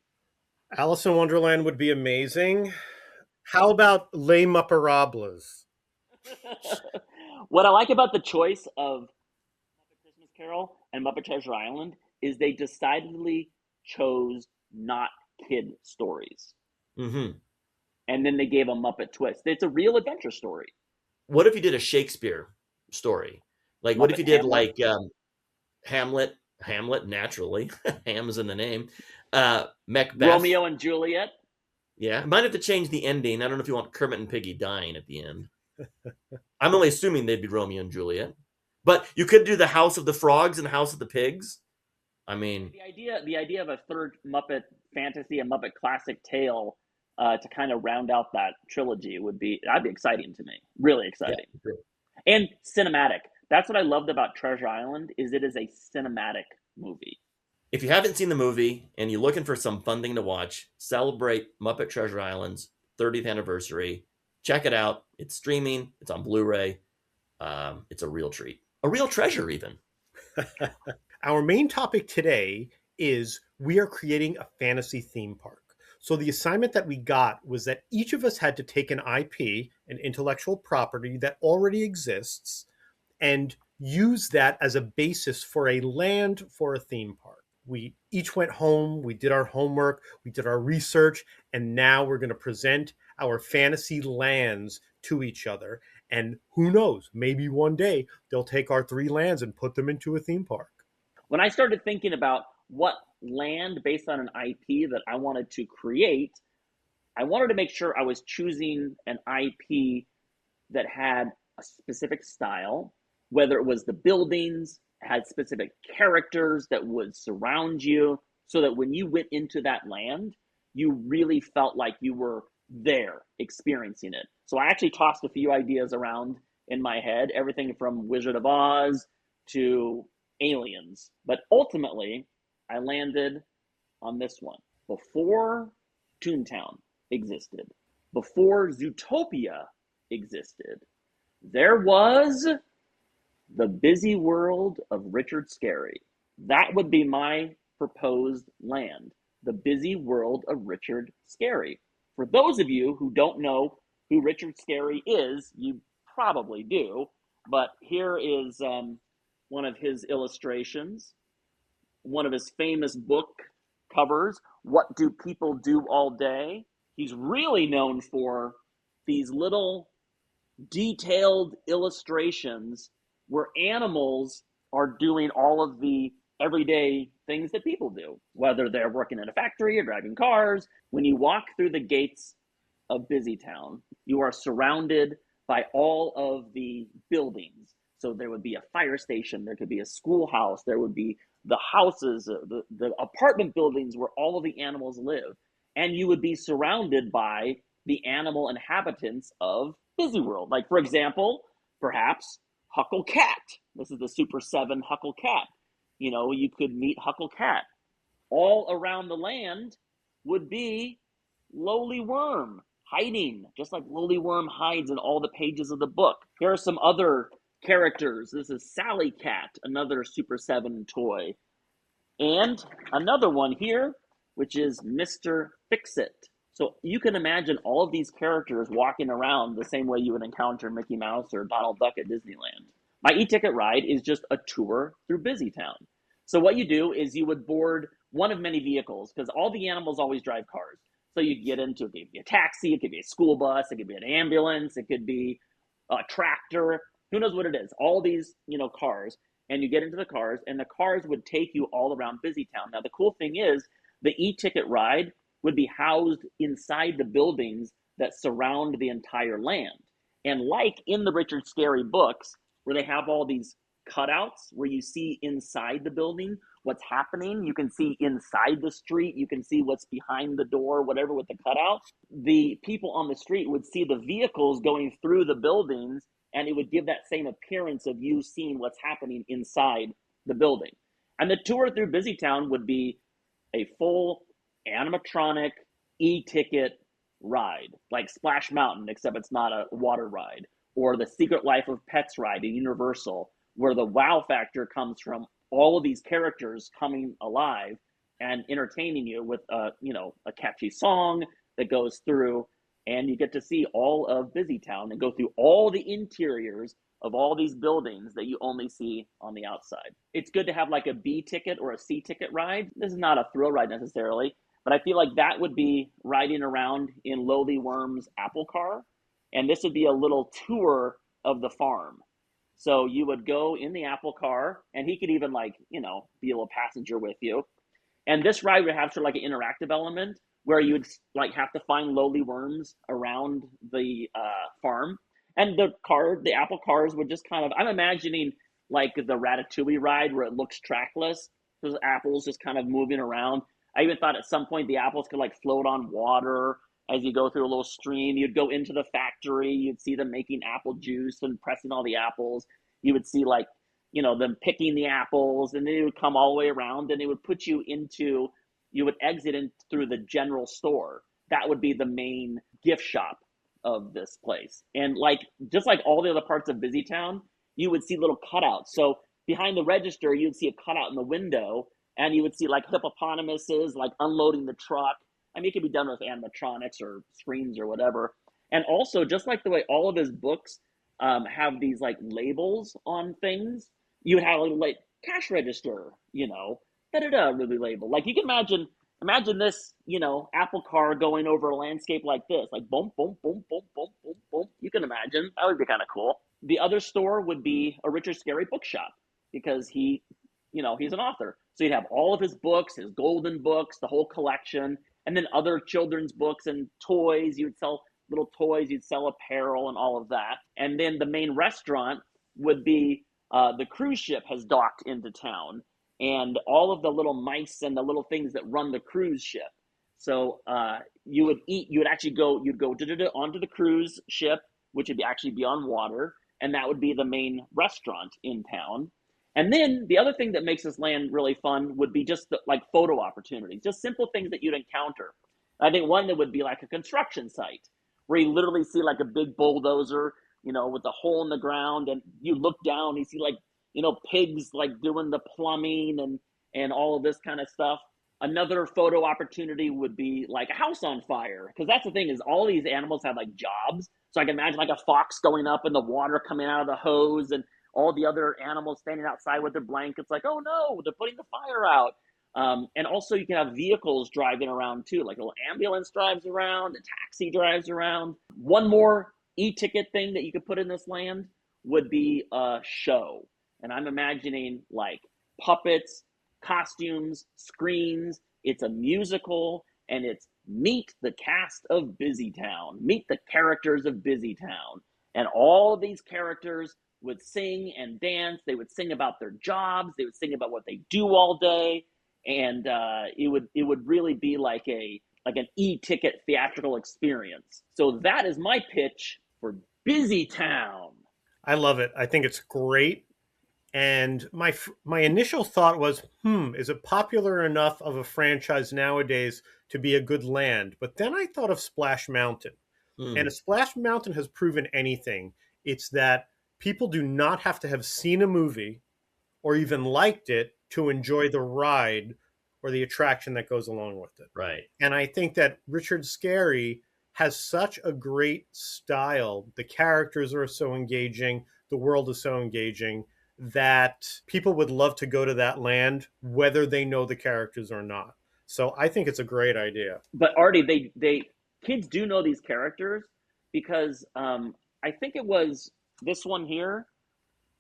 Alice in Wonderland would be amazing. How about Les Misérables? What I like about the choice of Muppet Christmas Carol and Muppet Treasure Island is they decidedly chose not kid stories. Mm-hmm. And then they gave a Muppet twist. It's a real adventure story. What if you did a Shakespeare story? Like, Muppet what if you did Hamlet. like Hamlet, naturally. Ham is in the name. Macbeth. Romeo and Juliet. Yeah, might have to change the ending. I don't know if you want Kermit and Piggy dying at the end. I'm only assuming they'd be Romeo and Juliet. But you could do the House of the Frogs and the House of the Pigs. I mean, the idea of a third Muppet fantasy, a Muppet classic tale, to kind of round out that trilogy that'd be exciting to me. Really exciting. Yeah, sure. And cinematic. That's what I loved about Treasure Island is it is a cinematic movie. If you haven't seen the movie and you're looking for some fun thing to watch, celebrate Muppet Treasure Island's 30th anniversary. Check it out. It's streaming. It's on Blu-ray. It's a real treat. A real treasure, even. Our main topic today is we are creating a fantasy theme park. So the assignment that we got was that each of us had to take an IP, an intellectual property that already exists, and use that as a basis for a land for a theme park. We each went home, we did our homework, we did our research, and now we're going to present our fantasy lands to each other. And who knows, maybe one day they'll take our 3 lands and put them into a theme park. When I started thinking about what land based on an IP that I wanted to create, I wanted to make sure I was choosing an IP that had a specific style, whether it was the buildings, had specific characters that would surround you, so that when you went into that land, you really felt like you were there experiencing it. So I actually tossed a few ideas around in my head, everything from Wizard of Oz to Aliens. But ultimately, I landed on this one. Before Toontown existed, before Zootopia existed, there was the busy world of Richard Scarry. That would be my proposed land, the busy world of Richard Scarry. For those of you who don't know who Richard Scarry is, you probably do, but here is one of his illustrations, one of his famous book covers, what do people do all day, he's really known for these little detailed illustrations where animals are doing all of the everyday things that people do, whether they're working in a factory or driving cars. When you walk through the gates of Busytown, you are surrounded by all of the buildings. So there would be a fire station, there could be a schoolhouse, there would be the houses, the apartment buildings where all of the animals live. And you would be surrounded by the animal inhabitants of Busy World. Like, for example, perhaps Huckle Cat. This is the Super 7 Huckle Cat. You know, you could meet Huckle Cat. All around the land would be Lowly Worm hiding, just like Lowly Worm hides in all the pages of the book. Here are some other characters. This is Sally Cat, another Super 7 toy. And another one here, which is Mr. Fix-It. So you can imagine all of these characters walking around the same way you would encounter Mickey Mouse or Donald Duck at Disneyland. My e-ticket ride is just a tour through Busytown. So what you do is you would board one of many vehicles, because all the animals always drive cars. So you get into, it could be a taxi, it could be a school bus, it could be an ambulance, it could be a tractor, who knows what it is. All these, cars, and you get into the cars, and the cars would take you all around Busytown. Now, the cool thing is the e-ticket ride would be housed inside the buildings that surround the entire land. And like in the Richard Scarry books, where they have all these cutouts where you see inside the building what's happening, you can see inside the street, you can see what's behind the door, whatever, with the cutout. The people on the street would see the vehicles going through the buildings, and it would give that same appearance of you seeing what's happening inside the building. And the tour through Busytown would be a full animatronic e-ticket ride, like Splash Mountain, except it's not a water ride, or the Secret Life of Pets ride at Universal, where the wow factor comes from all of these characters coming alive and entertaining you with a catchy song that goes through, and you get to see all of Busytown and go through all the interiors of all these buildings that you only see on the outside. It's good to have like a B ticket or a C ticket ride. This is not a thrill ride necessarily, but I feel like that would be riding around in Lowly Worm's apple car, and this would be a little tour of the farm. So you would go in the apple car, and he could even be a little passenger with you. And this ride would have sort of like an interactive element where you would have to find Lowly Worms around the farm. And the apple cars would just I'm imagining like the Ratatouille ride where it looks trackless. Those apples just kind of moving around. I even thought at some point the apples could float on water as you go through a little stream. You'd go into the factory, you'd see them making apple juice and pressing all the apples. You would see them picking the apples, and then it would come all the way around, and it would put you would exit in through the general store. That would be the main gift shop of this place. And just like all the other parts of Busytown, you would see little cutouts. So behind the register, you'd see a cutout in the window, and you would see hippopotamuses unloading the truck. I mean, it could be done with animatronics or screens or whatever. And also, just like the way all of his books have these labels on things, you would have cash register, really label. You can imagine this, apple car going over a landscape like this, boom, boom, boom, boom, boom, boom, boom. You can imagine. That would be kind of cool. The other store would be a Richard Scarry bookshop, because he's an author. So you'd have all of his books, his golden books, the whole collection, and then other children's books and toys. You'd sell little toys, you'd sell apparel and all of that. And then the main restaurant would be the cruise ship has docked into town, and all of the little mice and the little things that run the cruise ship. So you'd go onto the cruise ship, which would actually be on water, and that would be the main restaurant in town. And then the other thing that makes this land really fun would be just photo opportunities, just simple things that you'd encounter. I think one that would be like a construction site, where you literally see a big bulldozer, with a hole in the ground, and you look down, you see pigs doing the plumbing and all of this kind of stuff. Another photo opportunity would be a house on fire, because that's the thing, is all these animals have jobs. So I can imagine a fox going up and the water coming out of the hose, and all the other animals standing outside with their blankets oh no, they're putting the fire out. And also you can have vehicles driving around too, like a little ambulance drives around, a taxi drives around. One more e-ticket thing that you could put in this land would be a show. And I'm imagining like puppets, costumes, screens. It's a musical, and it's meet the cast of Busytown, meet the characters of Busytown. And all of these characters would sing and dance. They would sing about their jobs. They would sing about what they do all day, and it would really be like an e-ticket theatrical experience. So that is my pitch for Busytown. I love it. I think it's great. And my initial thought was, is it popular enough of a franchise nowadays to be a good land? But then I thought of Splash Mountain. And if Splash Mountain has proven anything, it's that people do not have to have seen a movie or even liked it to enjoy the ride or the attraction that goes along with it. Right. And I think that Richard Scarry has such a great style. The characters are so engaging. The world is so engaging that people would love to go to that land, whether they know the characters or not. So I think it's a great idea. But Artie, they kids do know these characters because I think it was this one here.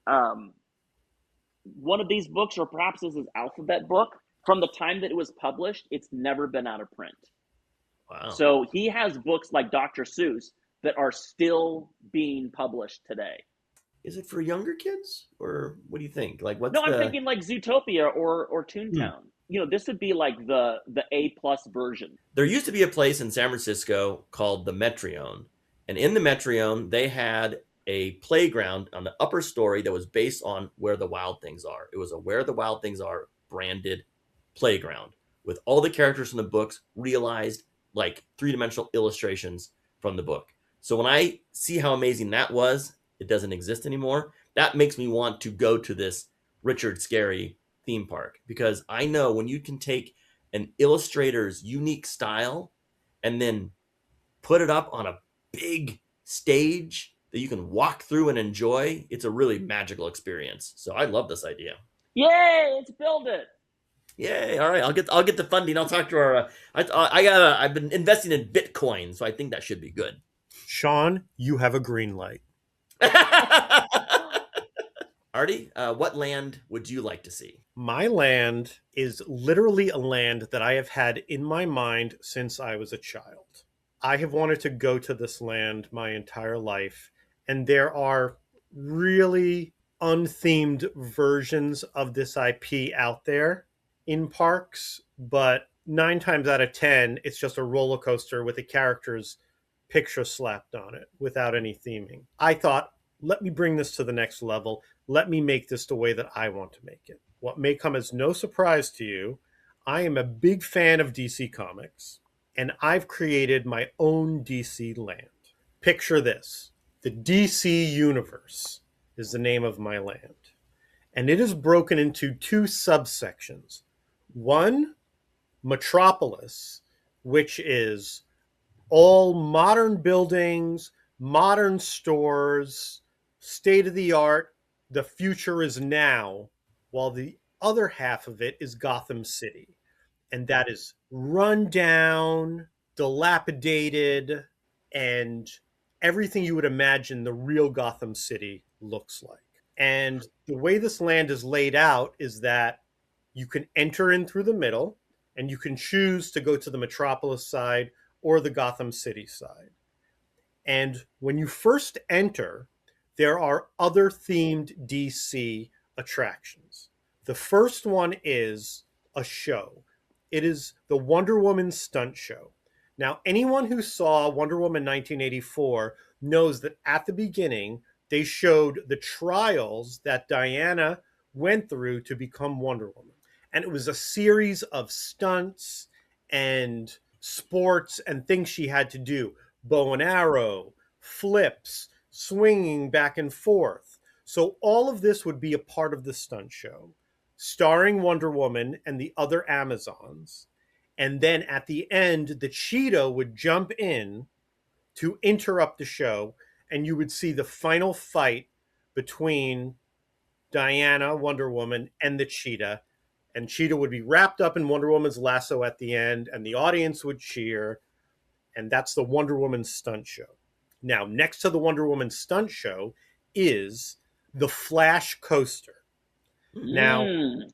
One of these books, or perhaps this is alphabet book, from the time that it was published, it's never been out of print. Wow. So he has books like Dr. Seuss that are still being published today. Is it for younger kids, or what do you think? Like, what's I'm thinking like Zootopia or Toontown. This would be like the A+ version. There used to be a place in San Francisco called the Metreon, and in the Metreon they had a playground on the upper story that was based on Where the Wild Things Are. It was a Where the Wild Things Are branded playground with all the characters from the books realized like three-dimensional illustrations from the book. So when I see how amazing that was, it doesn't exist anymore. That makes me want to go to this Richard Scarry theme park, because I know when you can take an illustrator's unique style and then put it up on a big stage that you can walk through and enjoy, it's a really magical experience. So I love this idea. Yay, let's build it. Yay! All right, I'll get the funding. I'll talk to our. I've been investing in Bitcoin, so I think that should be good. Sean, you have a green light. Artie, what land would you like to see? My land is literally a land that I have had in my mind since I was a child. I have wanted to go to this land my entire life, and there are really unthemed versions of this IP out there in parks, but 9 times out of 10, it's just a roller coaster with a character's picture slapped on it without any theming. I thought, let me bring this to the next level. Let me make this the way that I want to make it. What may come as no surprise to you, I am a big fan of DC Comics, and I've created my own DC land. Picture this. The DC Universe is the name of my land. And it is broken into 2 subsections. One, Metropolis, which is all modern buildings, modern stores, state-of-the-art, the future is now, while the other half of it is Gotham City. And that is run down, dilapidated, and everything you would imagine the real Gotham City looks like. And the way this land is laid out is that you can enter in through the middle, and you can choose to go to the Metropolis side or the Gotham City side. And when you first enter, there are other themed DC attractions. The first one is a show. It is the Wonder Woman stunt show. Now, anyone who saw Wonder Woman 1984 knows that at the beginning, they showed the trials that Diana went through to become Wonder Woman. And it was a series of stunts and sports and things she had to do. Bow and arrow, flips, swinging back and forth. So all of this would be a part of the stunt show, starring Wonder Woman and the other Amazons. And then at the end, the Cheetah would jump in to interrupt the show, and you would see the final fight between Diana, Wonder Woman, and the Cheetah. and Cheetah would be wrapped up in Wonder Woman's lasso at the end, and the audience would cheer, and that's the Wonder Woman stunt show. Now, next to the Wonder Woman stunt show is the Flash coaster. Now,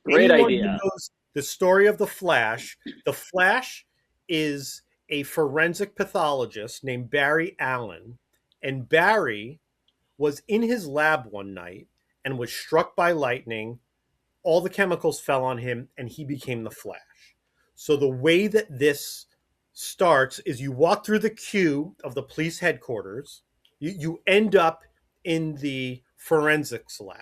Great anyone who idea. knows the story of the Flash is a forensic pathologist named Barry Allen, and Barry was in his lab one night and was struck by lightning. All the chemicals fell on him, and he became the Flash. So the way that this starts is you walk through the queue of the police headquarters. You end up in the forensics lab.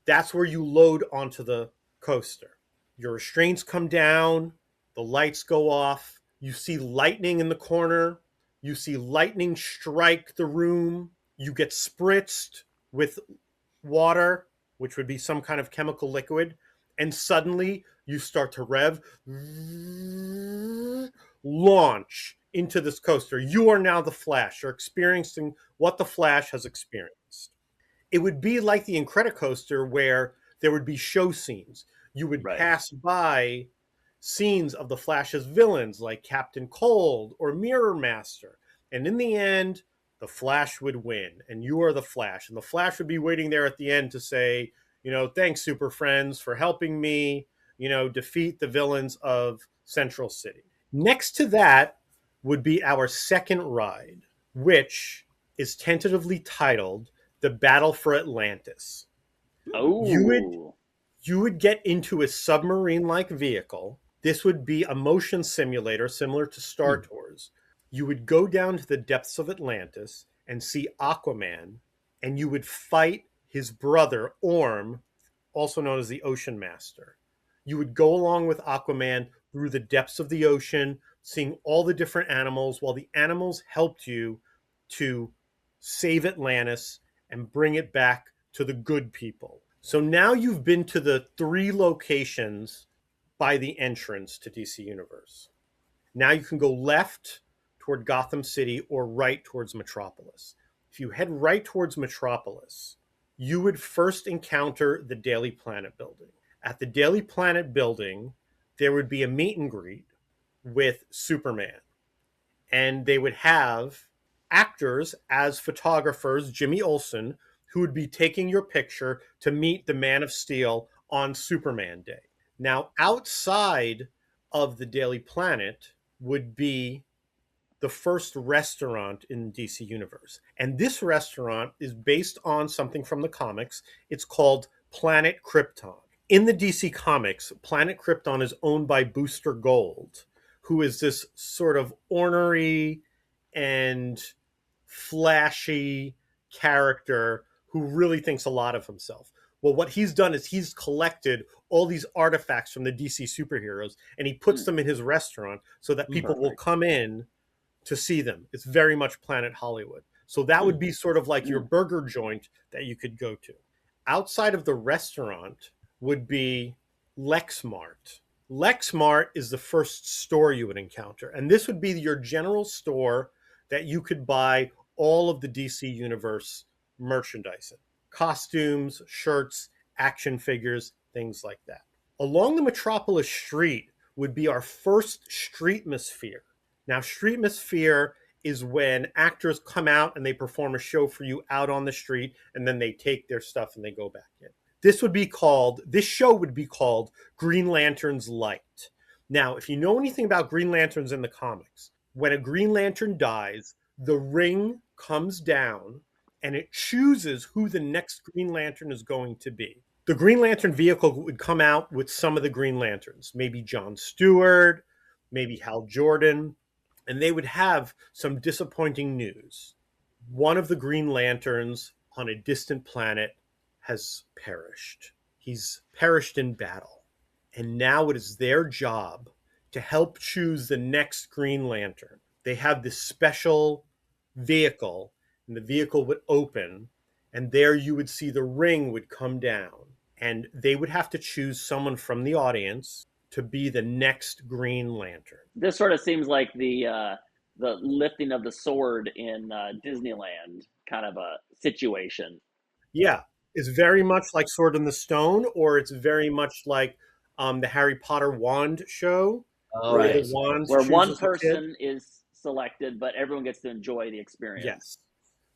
That's where you load onto the coaster. Your restraints come down, the lights go off, you see lightning in the corner, you see lightning strike the room, you get spritzed with water, which would be some kind of chemical liquid, and suddenly you start to rev, launch into this coaster. You are now the Flash. You're experiencing what the Flash has experienced. It would be like the Incredicoaster where there would be show scenes. You would pass by scenes of the Flash's villains like Captain Cold or Mirror Master. And in the end, the Flash would win, and you are the Flash. And the Flash would be waiting there at the end to say, thanks, Super Friends, for helping me, defeat the villains of Central City. Next to that would be our second ride, which is tentatively titled The Battle for Atlantis. Oh. You would get into a submarine-like vehicle. This would be a motion simulator similar to Star Tours. You would go down to the depths of Atlantis and see Aquaman, and you would fight his brother, Orm, also known as the Ocean Master. You would go along with Aquaman through the depths of the ocean, seeing all the different animals, while the animals helped you to save Atlantis and bring it back to the good people. So now you've been to the 3 locations by the entrance to DC Universe. Now you can go left toward Gotham City or right towards Metropolis. If you head right towards Metropolis, you would first encounter the Daily Planet building. At the Daily Planet building, there would be a meet and greet with Superman. And they would have actors as photographers, Jimmy Olsen, who would be taking your picture to meet the Man of Steel on Superman Day. Now, outside of the Daily Planet would be the first restaurant in DC Universe. And this restaurant is based on something from the comics. It's called Planet Krypton. In the DC Comics, Planet Krypton is owned by Booster Gold, who is this sort of ornery and flashy character who really thinks a lot of himself. Well, what he's done is he's collected all these artifacts from the DC superheroes, and he puts them in his restaurant so that people will come in to see them. It's very much Planet Hollywood. So that would be sort of like your burger joint that you could go to. Outside of the restaurant would be Lexmart. Lexmart is the first store you would encounter. And this would be your general store that you could buy all of the DC Universe merchandise in. Costumes, shirts, action figures, things like that. Along the Metropolis Street would be our first Streetmosphere. Now, Streetmosphere is when actors come out and they perform a show for you out on the street, and then they take their stuff and they go back in. This show would be called Green Lantern's Light. Now, if you know anything about Green Lanterns in the comics, when a Green Lantern dies, the ring comes down and it chooses who the next Green Lantern is going to be. The Green Lantern vehicle would come out with some of the Green Lanterns, maybe John Stewart, maybe Hal Jordan, and they would have some disappointing news. One of the Green Lanterns on a distant planet has perished. He's perished in battle. And now it is their job to help choose the next Green Lantern. They have this special vehicle, and the vehicle would open, and there you would see the ring would come down. And they would have to choose someone from the audience to be the next Green Lantern. This sort of seems like the lifting of the sword in Disneyland kind of a situation. Yeah, it's very much like Sword in the Stone, or it's very much like the Harry Potter wand show, Oh, where the Right. yes. wands Where choose one as a kid. person is selected, but everyone gets to enjoy the experience. Yes.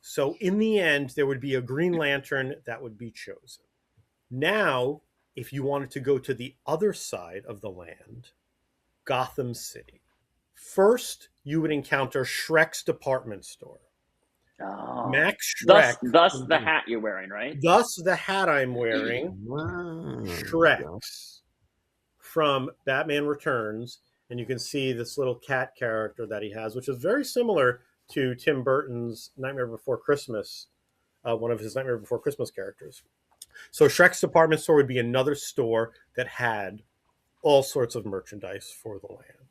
So in the end, there would be a Green Lantern that would be chosen. Now, if you wanted to go to the other side of the land, Gotham City, first you would encounter Shrek's department store. Oh, Max Shrek, thus the hat you're wearing, right? thus the hat I'm wearing, Wow. Shrek's from Batman Returns, and you can see this little cat character that he has, which is very similar to Tim Burton's Nightmare Before Christmas, one of his Nightmare Before Christmas characters. So Shrek's department store would be another store that had all sorts of merchandise for the land.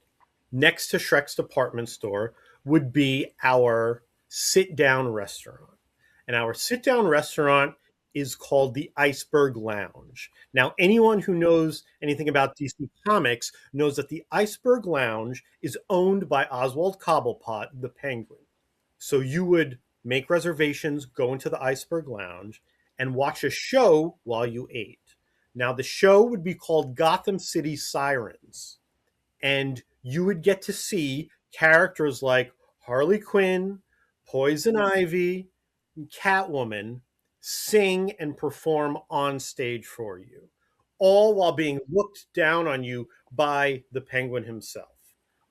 Next to Shrek's department store would be our sit-down restaurant. And our sit-down restaurant is called the Iceberg Lounge. Now, anyone who knows anything about DC Comics knows that the Iceberg Lounge is owned by Oswald Cobblepot, the Penguin. So you would make reservations, go into the Iceberg Lounge, and watch a show while you ate. Now, the show would be called Gotham City Sirens, and you would get to see characters like Harley Quinn, Poison Ivy, and Catwoman sing and perform on stage for you, all while being looked down on you by the Penguin himself.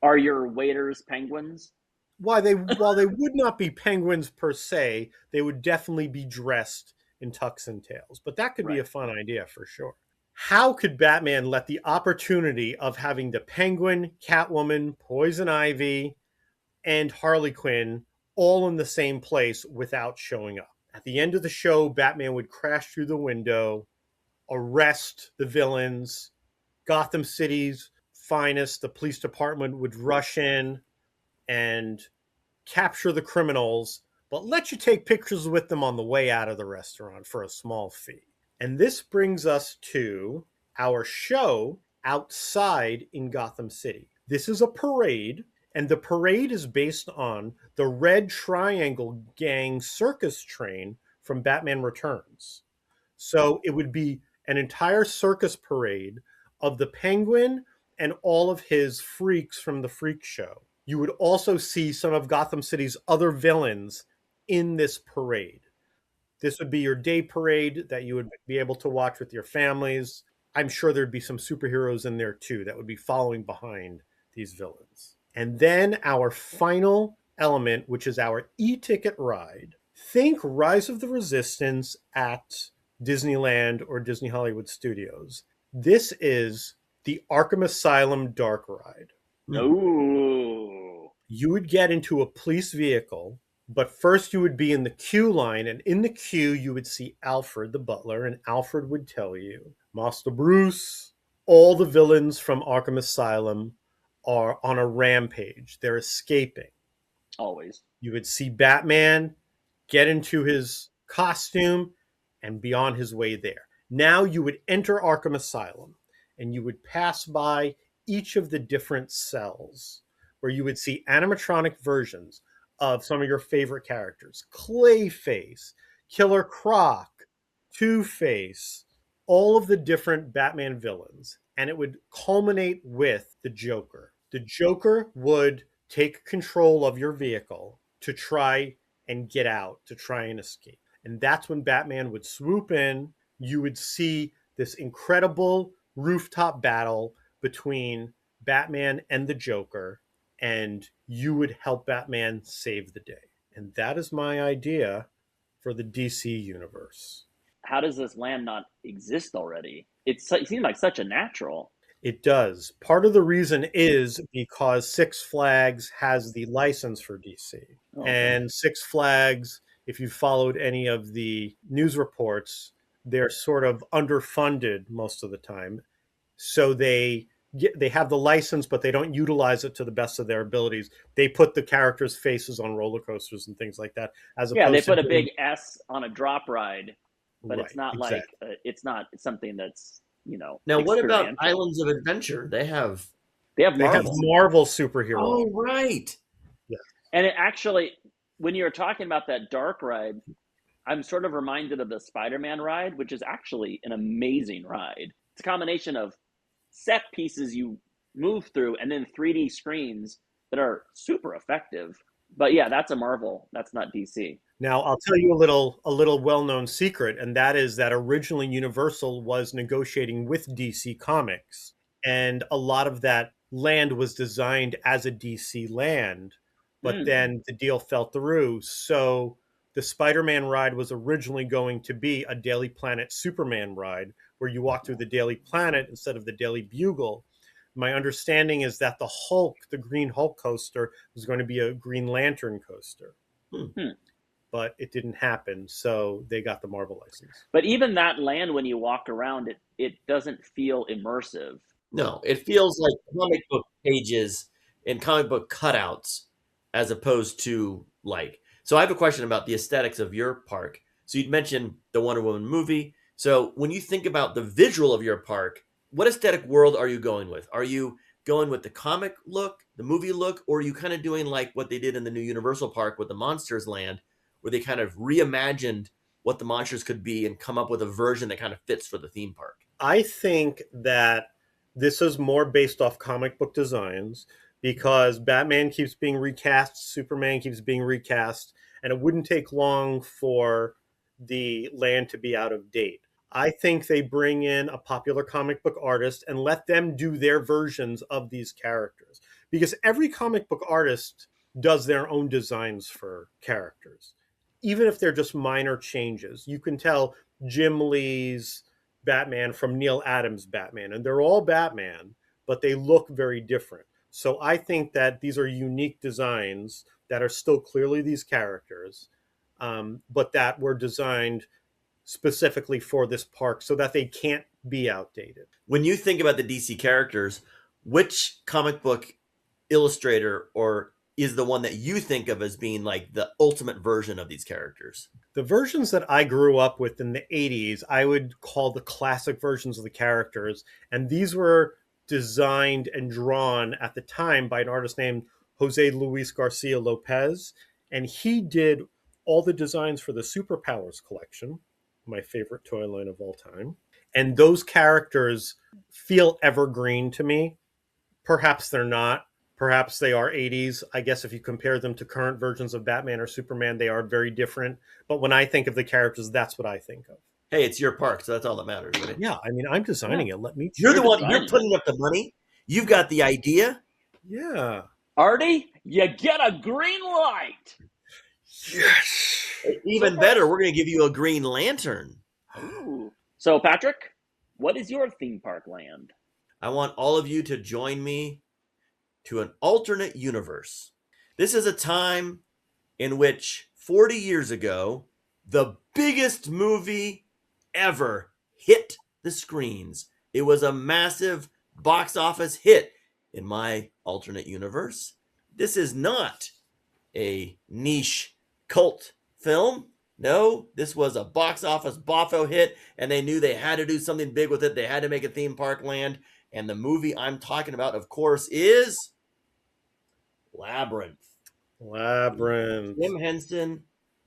Are your waiters penguins? While they would not be penguins per se, they would definitely be dressed in tux and tails. But that could be a fun idea for sure. How could Batman let the opportunity of having the Penguin, Catwoman, Poison Ivy, and Harley Quinn all in the same place without showing up? At the end of the show, Batman would crash through the window, arrest the villains. Gotham City's finest, the police department, would rush in and capture the criminals, but let you take pictures with them on the way out of the restaurant for a small fee. And this brings us to our show outside in Gotham City. This is a parade, and the parade is based on the Red Triangle Gang circus train from Batman Returns. So it would be an entire circus parade of the Penguin and all of his freaks from the Freak Show. You would also see some of Gotham City's other villains in this parade. This would be your day parade that you would be able to watch with your families. I'm sure there'd be some superheroes in there too that would be following behind these villains. And then our final element, which is our e-ticket ride. Think Rise of the Resistance at Disneyland or Disney Hollywood Studios. This is the Arkham Asylum Dark Ride. Ooh. You would get into a police vehicle, but first you would be in the queue line, and in the queue you would see Alfred the butler, and Alfred would tell you, Master Bruce, all the villains from Arkham Asylum are on a rampage. They're escaping. Always. You would see Batman get into his costume and be on his way there. Now you would enter Arkham Asylum, and you would pass by each of the different cells where you would see animatronic versions of some of your favorite characters. Clayface, Killer Croc, Two-Face, all of the different Batman villains. And it would culminate with the Joker. The Joker would take control of your vehicle to try and get out, to try and escape. And that's when Batman would swoop in. You would see this incredible rooftop battle between Batman and the Joker, and you would help Batman save the day. And that is my idea for the DC universe. How does this land not exist already? It seems like such a natural. It does. Part of the reason is because Six Flags has the license for DC. Oh, and Six Flags, if you've followed any of the news reports, they're sort of underfunded most of the time. So they have the license, but they don't utilize it to the best of their abilities. They put the characters' faces on roller coasters and things like that. They put a big S on a drop ride, but Right, it's not exactly. like it's not something that's Now, what about experiential. Islands of Adventure? They have They have They have Marvel. Marvel superheroes. Oh, right. And it actually, when you were talking about that dark ride, I'm sort of reminded of the Spider-Man ride, which is actually an amazing ride. It's a combination of set pieces you move through, and then 3D screens that are super effective. But yeah, that's a Marvel. That's not DC. Now, I'll tell you a little well-known secret, and that is that originally Universal was negotiating with DC Comics, and a lot of that land was designed as a DC land, but then the deal fell through. So the Spider-Man ride was originally going to be a Daily Planet Superman ride, where you walk through the Daily Planet instead of the Daily Bugle. My understanding is that the Hulk, the Green Hulk coaster, was going to be a Green Lantern coaster. But it didn't happen, so they got the Marvel license. But even that land, when you walk around it, it doesn't feel immersive. No, it feels like comic book pages and comic book cutouts as opposed to like. So I have a question about the aesthetics of your park. So you'd mentioned the Wonder Woman movie. So when you think about the visual of your park, what aesthetic world are you going with? Are you going with the comic look, the movie look, or are you kind of doing like what they did in the new Universal Park with the Monsters Land, where they kind of reimagined what the monsters could be and come up with a version that kind of fits for the theme park? I think that this is more based off comic book designs because Batman keeps being recast, Superman keeps being recast, and it wouldn't take long for the land to be out of date. I think they bring in a popular comic book artist and let them do their versions of these characters, because every comic book artist does their own designs for characters, even if they're just minor changes. You can tell Jim Lee's Batman from Neil Adams' Batman, and they're all Batman, but they look very different. So I think that these are unique designs that are still clearly these characters, but that were designed specifically for this park so that they can't be outdated. When you think about the DC characters, which comic book illustrator or is the one that you think of as being like the ultimate version of these characters? The versions that I grew up with in the 80s, I would call the classic versions of the characters. And these were designed and drawn at the time by an artist named Jose Luis Garcia Lopez. And he did all the designs for the Superpowers collection, my favorite toy line of all time. And those characters feel evergreen to me. Perhaps they're not. Perhaps they are 80s. I guess if you compare them to current versions of Batman or Superman, they are very different. But when I think of the characters, that's what I think of. Hey, it's your park, so that's all that matters, right? Yeah, I mean, I'm designing it. Let me. You're the one. You're putting up the money. You've got the idea. Yeah. Artie, you get a green light. Yes. Even better, we're going to give you a Green Lantern. Ooh. So, Patrick, what is your theme park land? I want all of you to join me to an alternate universe. This is a time in which 40 years ago, the biggest movie ever hit the screens. It was a massive box office hit in my alternate universe. This is not a niche cult film. No, this was a box office boffo hit, and they knew they had to do something big with it. They had to make a theme park land. And the movie I'm talking about, of course, is Labyrinth. Labyrinth. Jim Henson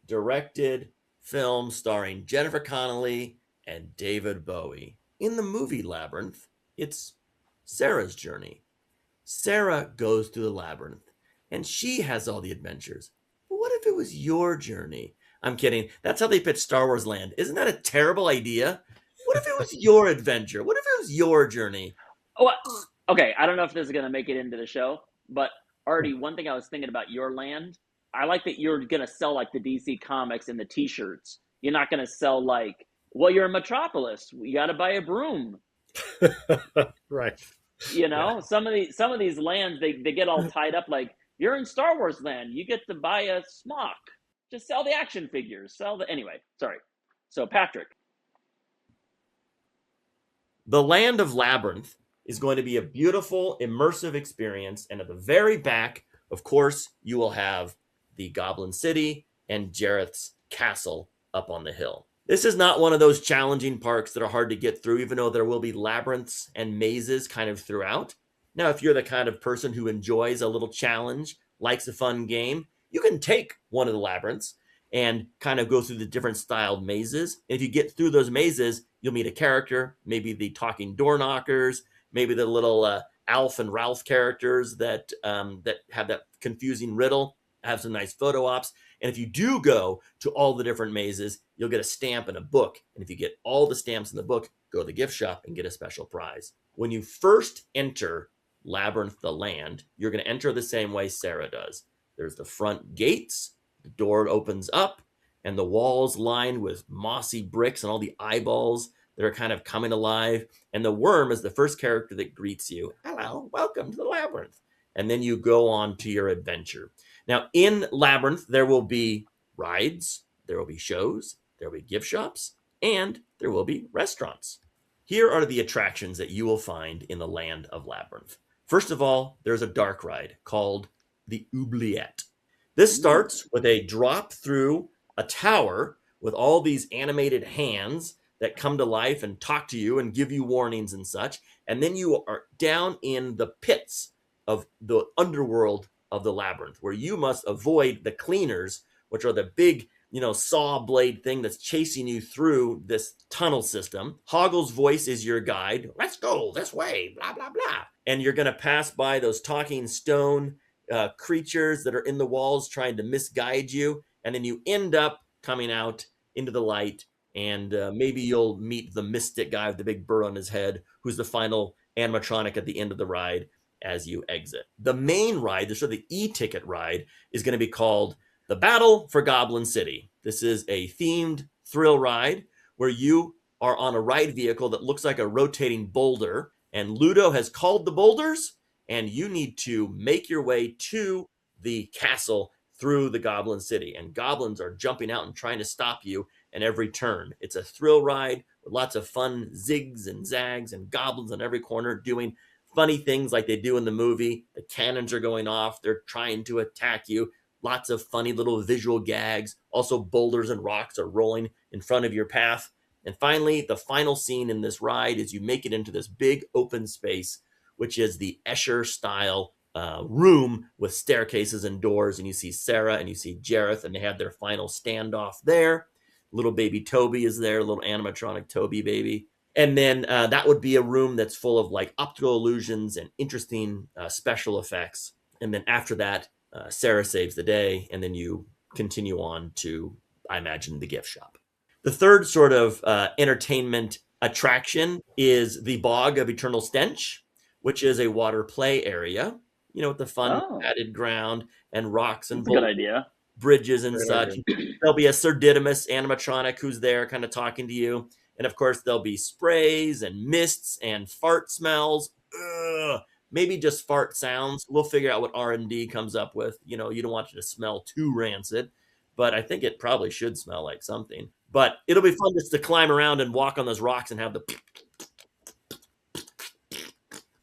directed film starring Jennifer Connelly and David Bowie. In the movie Labyrinth, it's Sarah's journey. Sarah goes through the labyrinth, and she has all the adventures. But what if it was your journey? I'm kidding. That's how they pitch Star Wars Land. Isn't that a terrible idea? What if it was your adventure? What if it was your journey? Oh, okay. I don't know if this is going to make it into the show, but Artie, one thing I was thinking about your land, I like that you're going to sell like the DC comics and the t-shirts. You're not going to sell like, well, you're in Metropolis. You got to buy a broom. Right. You know, yeah. some of these lands, they get all tied up like, you're in Star Wars land. You get to buy a smock. Just sell the action figures. Anyway, sorry. So, Patrick. The land of Labyrinth is going to be a beautiful, immersive experience. And at the very back, of course, you will have the Goblin City and Jareth's castle up on the hill. This is not one of those challenging parks that are hard to get through, even though there will be labyrinths and mazes kind of throughout. Now, if you're the kind of person who enjoys a little challenge, likes a fun game, you can take one of the labyrinths and kind of go through the different styled mazes. And if you get through those mazes, you'll meet a character, maybe the talking door knockers, maybe the little Alf and Ralph characters that have that confusing riddle, have some nice photo ops. And if you do go to all the different mazes, you'll get a stamp and a book. And if you get all the stamps in the book, go to the gift shop and get a special prize. When you first enter Labyrinth the Land, you're going to enter the same way Sarah does. There's the front gates, the door opens up, and the walls lined with mossy bricks and all the eyeballs that are kind of coming alive. And the worm is the first character that greets you. Hello, welcome to the Labyrinth. And then you go on to your adventure. Now, in Labyrinth, there will be rides, there will be shows, there will be gift shops, and there will be restaurants. Here are the attractions that you will find in the land of Labyrinth. First of all, there's a dark ride called the Oubliette. This starts with a drop through a tower with all these animated hands that come to life and talk to you and give you warnings and such. And then you are down in the pits of the underworld of the Labyrinth, where you must avoid the cleaners, which are the big, saw blade thing that's chasing you through this tunnel system. Hoggle's voice is your guide. Let's go this way, blah, blah, blah. And you're going to pass by those talking stone creatures that are in the walls trying to misguide you. And then you end up coming out into the light, and maybe you'll meet the mystic guy with the big bird on his head, who's the final animatronic at the end of the ride as you exit. The main ride, the sort of the e-ticket ride, is going to be called The Battle for Goblin City. This is a themed thrill ride where you are on a ride vehicle that looks like a rotating boulder, and Ludo has called the boulders, and you need to make your way to the castle through the Goblin City. And goblins are jumping out and trying to stop you at every turn. It's a thrill ride with lots of fun zigs and zags and goblins on every corner doing funny things like they do in the movie. The cannons are going off. They're trying to attack you. Lots of funny little visual gags. Also, boulders and rocks are rolling in front of your path. And finally, the final scene in this ride is you make it into this big open space, which is the Escher-style room with staircases and doors. And you see Sarah and you see Jareth, and they have their final standoff there. Little baby Toby is there, little animatronic Toby baby. And then that would be a room that's full of like optical illusions and interesting special effects. And then after that, Sarah saves the day, and then you continue on to, I imagine, the gift shop. The third sort of entertainment attraction is the Bog of Eternal Stench, which is a water play area, with the fun padded ground and rocks and good idea. Bridges and such. There'll be a Sir Didymus animatronic who's there kind of talking to you. And of course, there'll be sprays and mists and fart smells. Maybe just fart sounds. We'll figure out what R&D comes up with. You don't want it to smell too rancid, but I think it probably should smell like something. But it'll be fun just to climb around and walk on those rocks and have the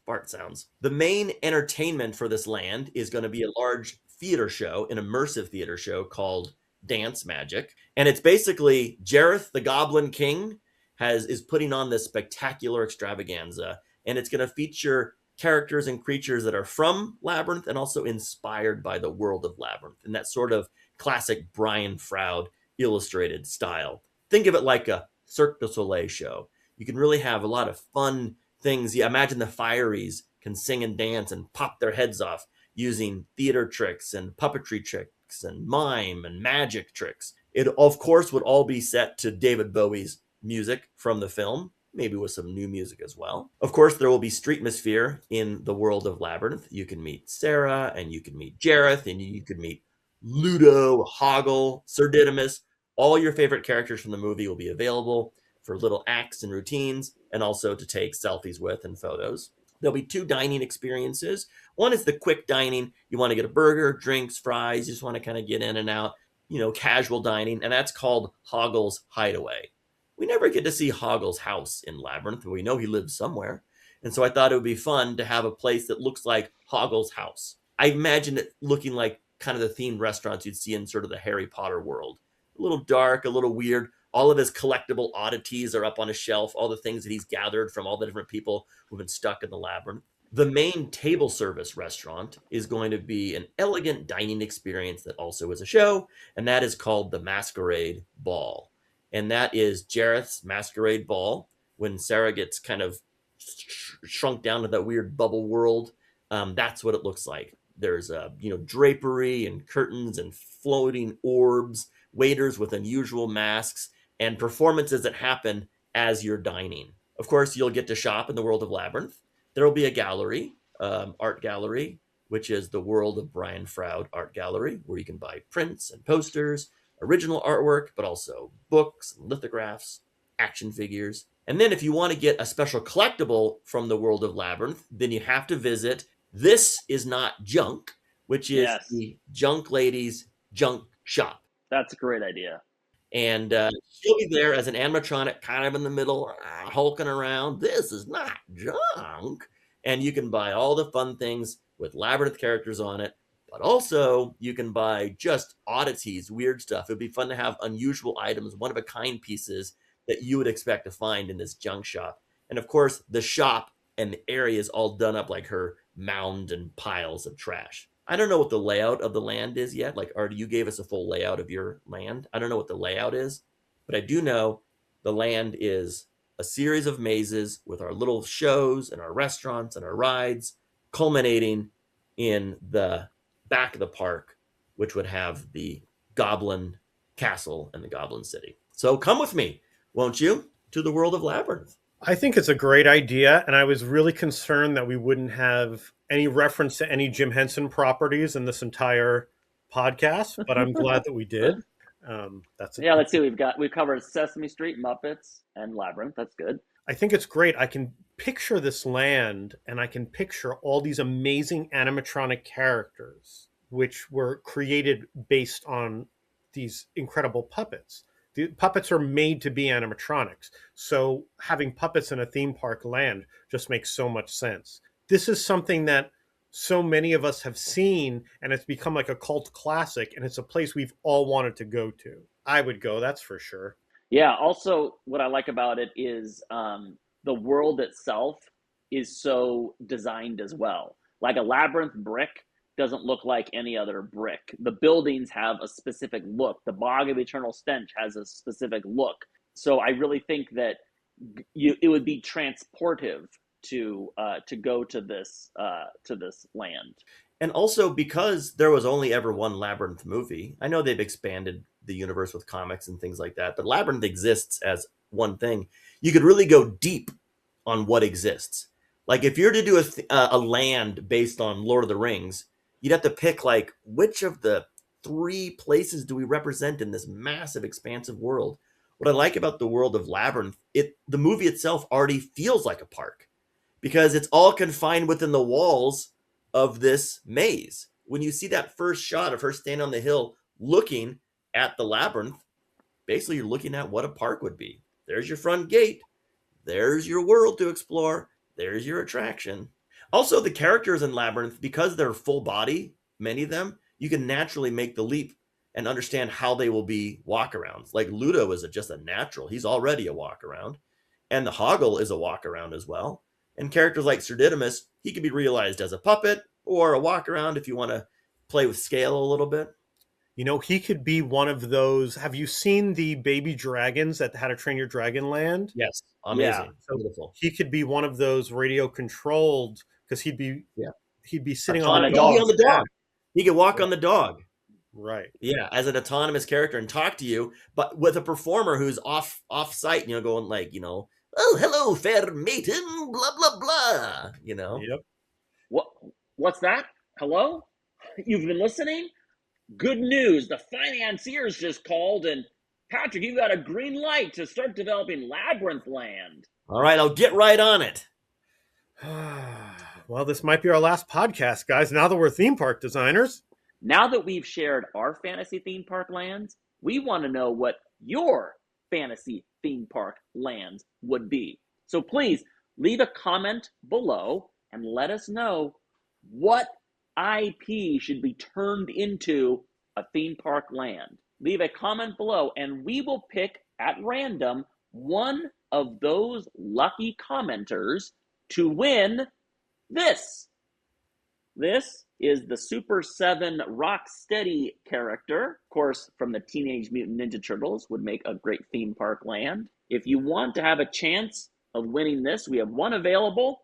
fart sounds. The main entertainment for this land is going to be a large theater show, an immersive theater show called Dance Magic. And it's basically Jareth, the Goblin King, is putting on this spectacular extravaganza. And it's going to feature characters and creatures that are from Labyrinth and also inspired by the world of Labyrinth in that sort of classic Brian Froud illustrated style. Think of it like a Cirque du Soleil show. You can really have a lot of fun things. Yeah, imagine the Fireys can sing and dance and pop their heads off using theater tricks and puppetry tricks and mime and magic tricks. It, of course, would all be set to David Bowie's music from the film, maybe with some new music as well. Of course, there will be Streetmosphere in the world of Labyrinth. You can meet Sarah, and you can meet Jareth, and you can meet Ludo, Hoggle, Sir Didymus. All your favorite characters from the movie will be available for little acts and routines, and also to take selfies with and photos. There'll be 2 dining experiences. One is the quick dining. You want to get a burger, drinks, fries. You just want to kind of get in and out, casual dining. And that's called Hoggle's Hideaway. We never get to see Hoggle's house in Labyrinth, but we know he lives somewhere. And so I thought it would be fun to have a place that looks like Hoggle's house. I imagine it looking like kind of the themed restaurants you'd see in sort of the Harry Potter world. A little dark, a little weird. All of his collectible oddities are up on a shelf, all the things that he's gathered from all the different people who've been stuck in the labyrinth. The main table service restaurant is going to be an elegant dining experience that also is a show, and that is called the Masquerade Ball. And that is Jareth's Masquerade Ball, when Sarah gets kind of shrunk down to that weird bubble world. That's what it looks like. There's drapery and curtains and floating orbs, waiters with unusual masks, and performances that happen as you're dining. Of course, you'll get to shop in the world of Labyrinth. There will be a gallery, art gallery, which is the World of Brian Froud Art Gallery, where you can buy prints and posters, original artwork, but also books, lithographs, action figures. And then if you want to get a special collectible from the World of Labyrinth, then you have to visit This Is Not Junk, which is the Junk Lady's junk shop. That's a great idea. And she'll be there as an animatronic, kind of in the middle, hulking around. This is not junk. And you can buy all the fun things with Labyrinth characters on it. But also, you can buy just oddities, weird stuff. It'd be fun to have unusual items, one-of-a-kind pieces that you would expect to find in this junk shop. And of course, the shop and the area is all done up like her mound and piles of trash. I don't know what the layout of the land is yet. Like, Artie, you gave us a full layout of your land. I don't know what the layout is, but I do know the land is a series of mazes with our little shows and our restaurants and our rides, culminating in the back of the park, which would have the Goblin Castle and the Goblin City. So come with me, won't you, to the world of Labyrinth? I think it's a great idea, and I was really concerned that we wouldn't have any reference to any Jim Henson properties in this entire podcast, but I'm glad that we did. Let's see. We've covered Sesame Street, Muppets, and Labyrinth. That's good. I think it's great. I can picture this land, and I can picture all these amazing animatronic characters, which were created based on these incredible puppets. The puppets are made to be animatronics. So having puppets in a theme park land just makes so much sense. This is something that so many of us have seen, and it's become like a cult classic, and it's a place we've all wanted to go to. I would go, that's for sure. Yeah. Also, what I like about it is the world itself is so designed as well. Like a Labyrinth brick doesn't look like any other brick. The buildings have a specific look. The Bog of Eternal Stench has a specific look. So I really think that it would be transportive to go to this land. And also, because there was only ever one Labyrinth movie, I know they've expanded the universe with comics and things like that, but Labyrinth exists as one thing. You could really go deep on what exists. Like if you're to do a land based on Lord of the Rings, you'd have to pick like which of the 3 places do we represent in this massive, expansive world. What I like about the world of Labyrinth, the movie itself already feels like a park because it's all confined within the walls of this maze. When you see that first shot of her standing on the hill looking at the labyrinth, basically you're looking at what a park would be. There's your front gate. There's your world to explore. There's your attraction. Also, the characters in Labyrinth, because they're full body, many of them, you can naturally make the leap and understand how they will be walk-arounds. Like Ludo is just a natural. He's already a walk-around. And the Hoggle is a walk-around as well. And characters like Sir Didymus, he can be realized as a puppet or a walk-around if you want to play with scale a little bit. You know, he could be one of those. Have you seen the baby dragons at How to Train Your Dragon Land? Yes. Amazing. Yeah. So beautiful. He could be one of those radio controlled because he'd be sitting on a dog. On the dog. He could walk on the dog. Right. Yeah, as an autonomous character and talk to you, but with a performer who's off site, going like, oh, hello, fair maiden, blah, blah, blah, Yep. What's that? Hello? You've been listening? Good news. The financiers just called, and Patrick, you got a green light to start developing Labyrinth Land. All right, I'll get right on it. Well, this might be our last podcast, guys, now that we're theme park designers. Now that we've shared our fantasy theme park lands, we want to know what your fantasy theme park lands would be. So please leave a comment below and let us know what IP should be turned into a theme park land. Leave a comment below and we will pick at random one of those lucky commenters to win this. This is the Super 7 Rocksteady character, of course, from the Teenage Mutant Ninja Turtles, would make a great theme park land. If you want to have a chance of winning this. We have one available.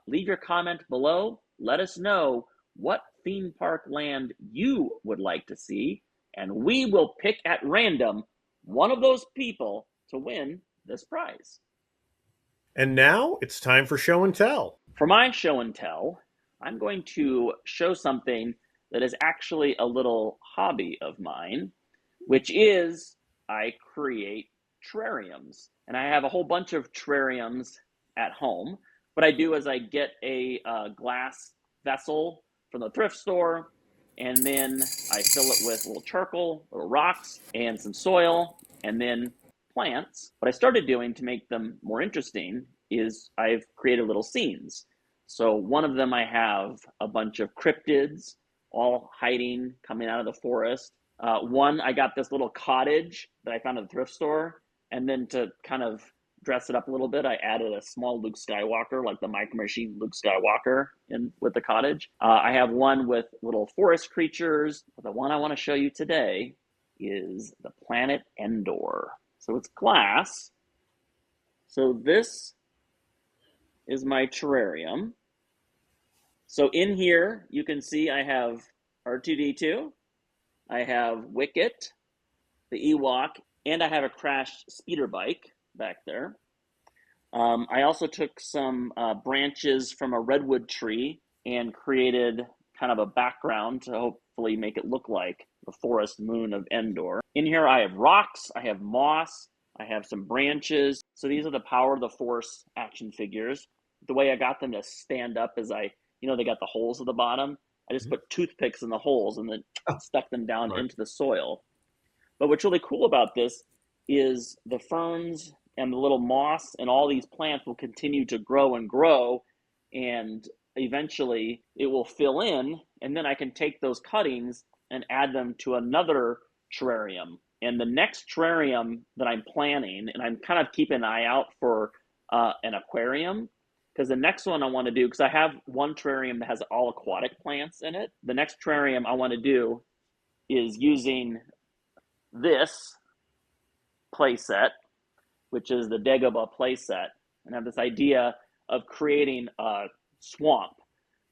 Leave your comment below. Let us know what theme park land you would like to see, and we will pick at random one of those people to win this prize. And now it's time for show and tell. For my show and tell, I'm going to show something that is actually a little hobby of mine, which is I create terrariums. And I have a whole bunch of terrariums at home. What I do is I get a glass vessel from the thrift store, and then I fill it with a little charcoal, little rocks, and some soil, and then plants. What I started doing to make them more interesting is I've created little scenes. So one of them, I have a bunch of cryptids all hiding, coming out of the forest. One, I got this little cottage that I found at the thrift store. And then to kind of dress it up a little bit, I added a small Luke Skywalker, like the Micro Machine Luke Skywalker, in with the cottage. I have one with little forest creatures. But the one I want to show you today is the planet Endor. So it's glass. So this is my terrarium. So in here, you can see I have R2-D2, I have Wicket, the Ewok, and I have a crashed speeder bike back there. I also took some branches from a redwood tree and created kind of a background to hopefully make it look like the forest moon of Endor. In here, I have rocks, I have moss, I have some branches. So these are the Power of the Force action figures. The way I got them to stand up is they got the holes at the bottom. I just put toothpicks in the holes and then stuck them down into the soil. But what's really cool about this is the ferns and the little moss and all these plants will continue to grow and grow, and eventually it will fill in, and then I can take those cuttings and add them to another terrarium. And the next terrarium that I'm planning, and I'm kind of keeping an eye out for an aquarium, because the next one I want to do, because I have one terrarium that has all aquatic plants in it. The next terrarium I want to do is using this play set, which is the Dagobah play set, and I have this idea of creating a swamp.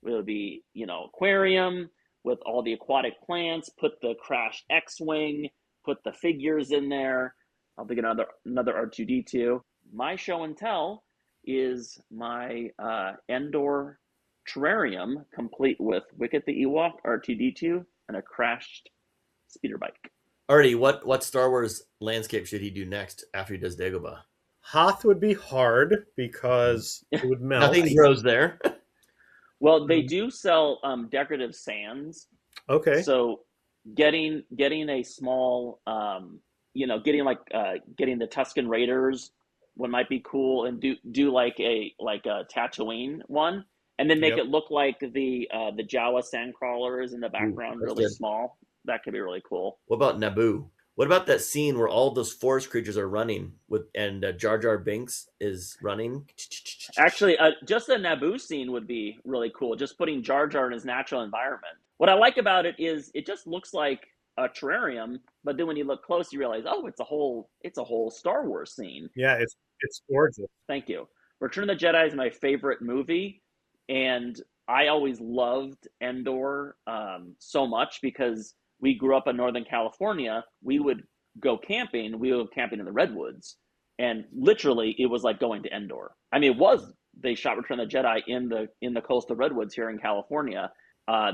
It would be, aquarium with all the aquatic plants, put the crashed X-Wing, put the figures in there. I'll think another R2-D2. My show and tell is my Endor terrarium, complete with Wicket the Ewok, R2-D2, and a crashed speeder bike. Artie, what Star Wars landscape should he do next after he does Dagobah? Hoth would be hard because it would melt. Nothing grows there. Well, they do sell decorative sands. Okay. So getting a small, getting the Tusken Raiders one might be cool, and do like a Tatooine one, and then make it look like the Jawa sandcrawlers in the background, really good. Small. That could be really cool. What about Naboo? What about that scene where all those forest creatures are running and Jar Jar Binks is running? Actually, just the Naboo scene would be really cool. Just putting Jar Jar in his natural environment. What I like about it is it just looks like a terrarium, but then when you look close, you realize, oh, it's a whole Star Wars scene. Yeah, it's gorgeous. Thank you. Return of the Jedi is my favorite movie, and I always loved Endor so much because we grew up in Northern California. We would go camping. We would go camping in the redwoods, and literally it was like going to Endor. I mean, they shot Return of the Jedi in the coastal redwoods here in California.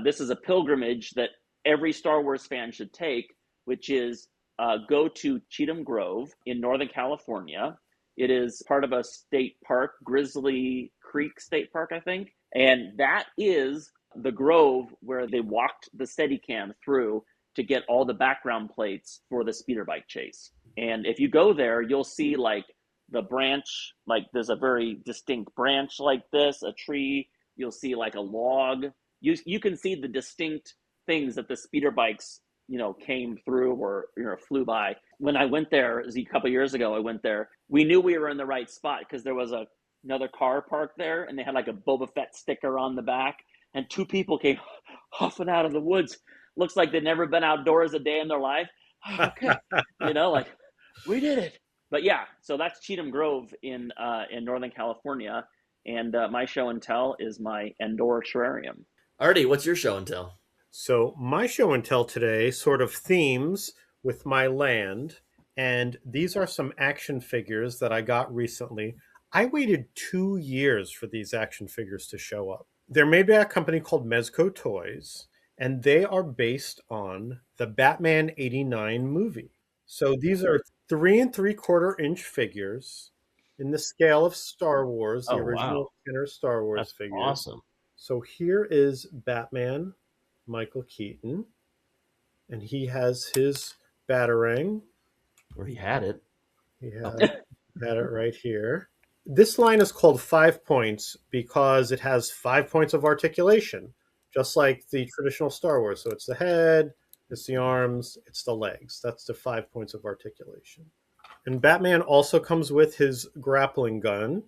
This is a pilgrimage that every Star Wars fan should take, which is go to Cheatham Grove in Northern California. It is part of a state park, Grizzly Creek State Park, I think. And that is the grove where they walked the Steadicam through to get all the background plates for the speeder bike chase. And if you go there, you'll see like the branch, like there's a very distinct branch like this, a tree. You'll see like a log. You can see the distinct things that the speeder bikes, came through or, flew by. When I went there, a couple of years ago, I went there. We knew we were in the right spot because there was another car parked there, and they had like a Boba Fett sticker on the back, and two people came huffing out of the woods. Looks like they'd never been outdoors a day in their life. Okay, we did it. but yeah, so that's Cheatham Grove in Northern California, and my show and tell is my indoor terrarium. Artie, what's your show and tell? So my show and tell today sort of themes with my land, and these are some action figures that I got recently. I waited 2 years for these action figures to show up. They're made by a company called Mezco Toys, and they are based on the Batman '89 movie. So these are 3 3/4 inch figures in the scale of Star Wars, the Oh, wow. original Kenner Star Wars That's figures. awesome. So here is Batman Michael Keaton, and he has his Batarang. Or he had it. He had it right here. This line is called 5 points because it has 5 points of articulation, just like the traditional Star Wars. So it's the head, it's the arms, it's the legs. That's the 5 points of articulation. And Batman also comes with his grappling gun,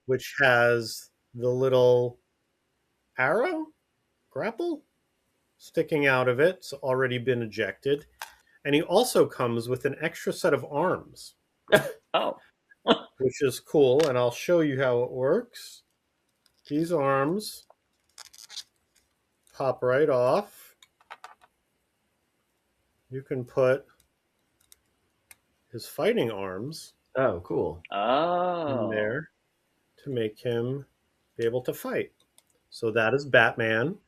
which has the little arrow, grapple, sticking out of it. It's already been ejected. And he also comes with an extra set of arms. Oh. Which is cool, and I'll show you how it works. These arms pop right off. You can put his fighting arms Oh, cool. in there to make him be able to fight. So that is Batman.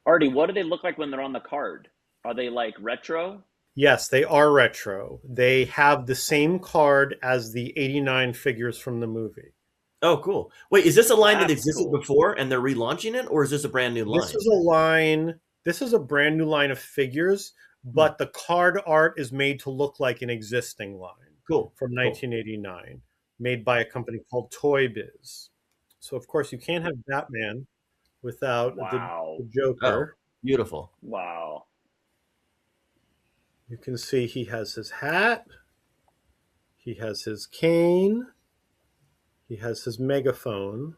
Artie, what do they look like when they're on the card? Are they like retro? Yes, they are retro. They have the same card as the '89 figures from the movie. Oh, cool. Wait, is this a line that That's existed cool. before and they're relaunching it, or is this a brand new line? This is a line. This is a brand new line of figures, but the card art is made to look like an existing line. Cool. From 1989, made by a company called Toy Biz. So of course you can't have Batman without the Joker. Oh, beautiful. Wow. You can see he has his hat, he has his cane, he has his megaphone.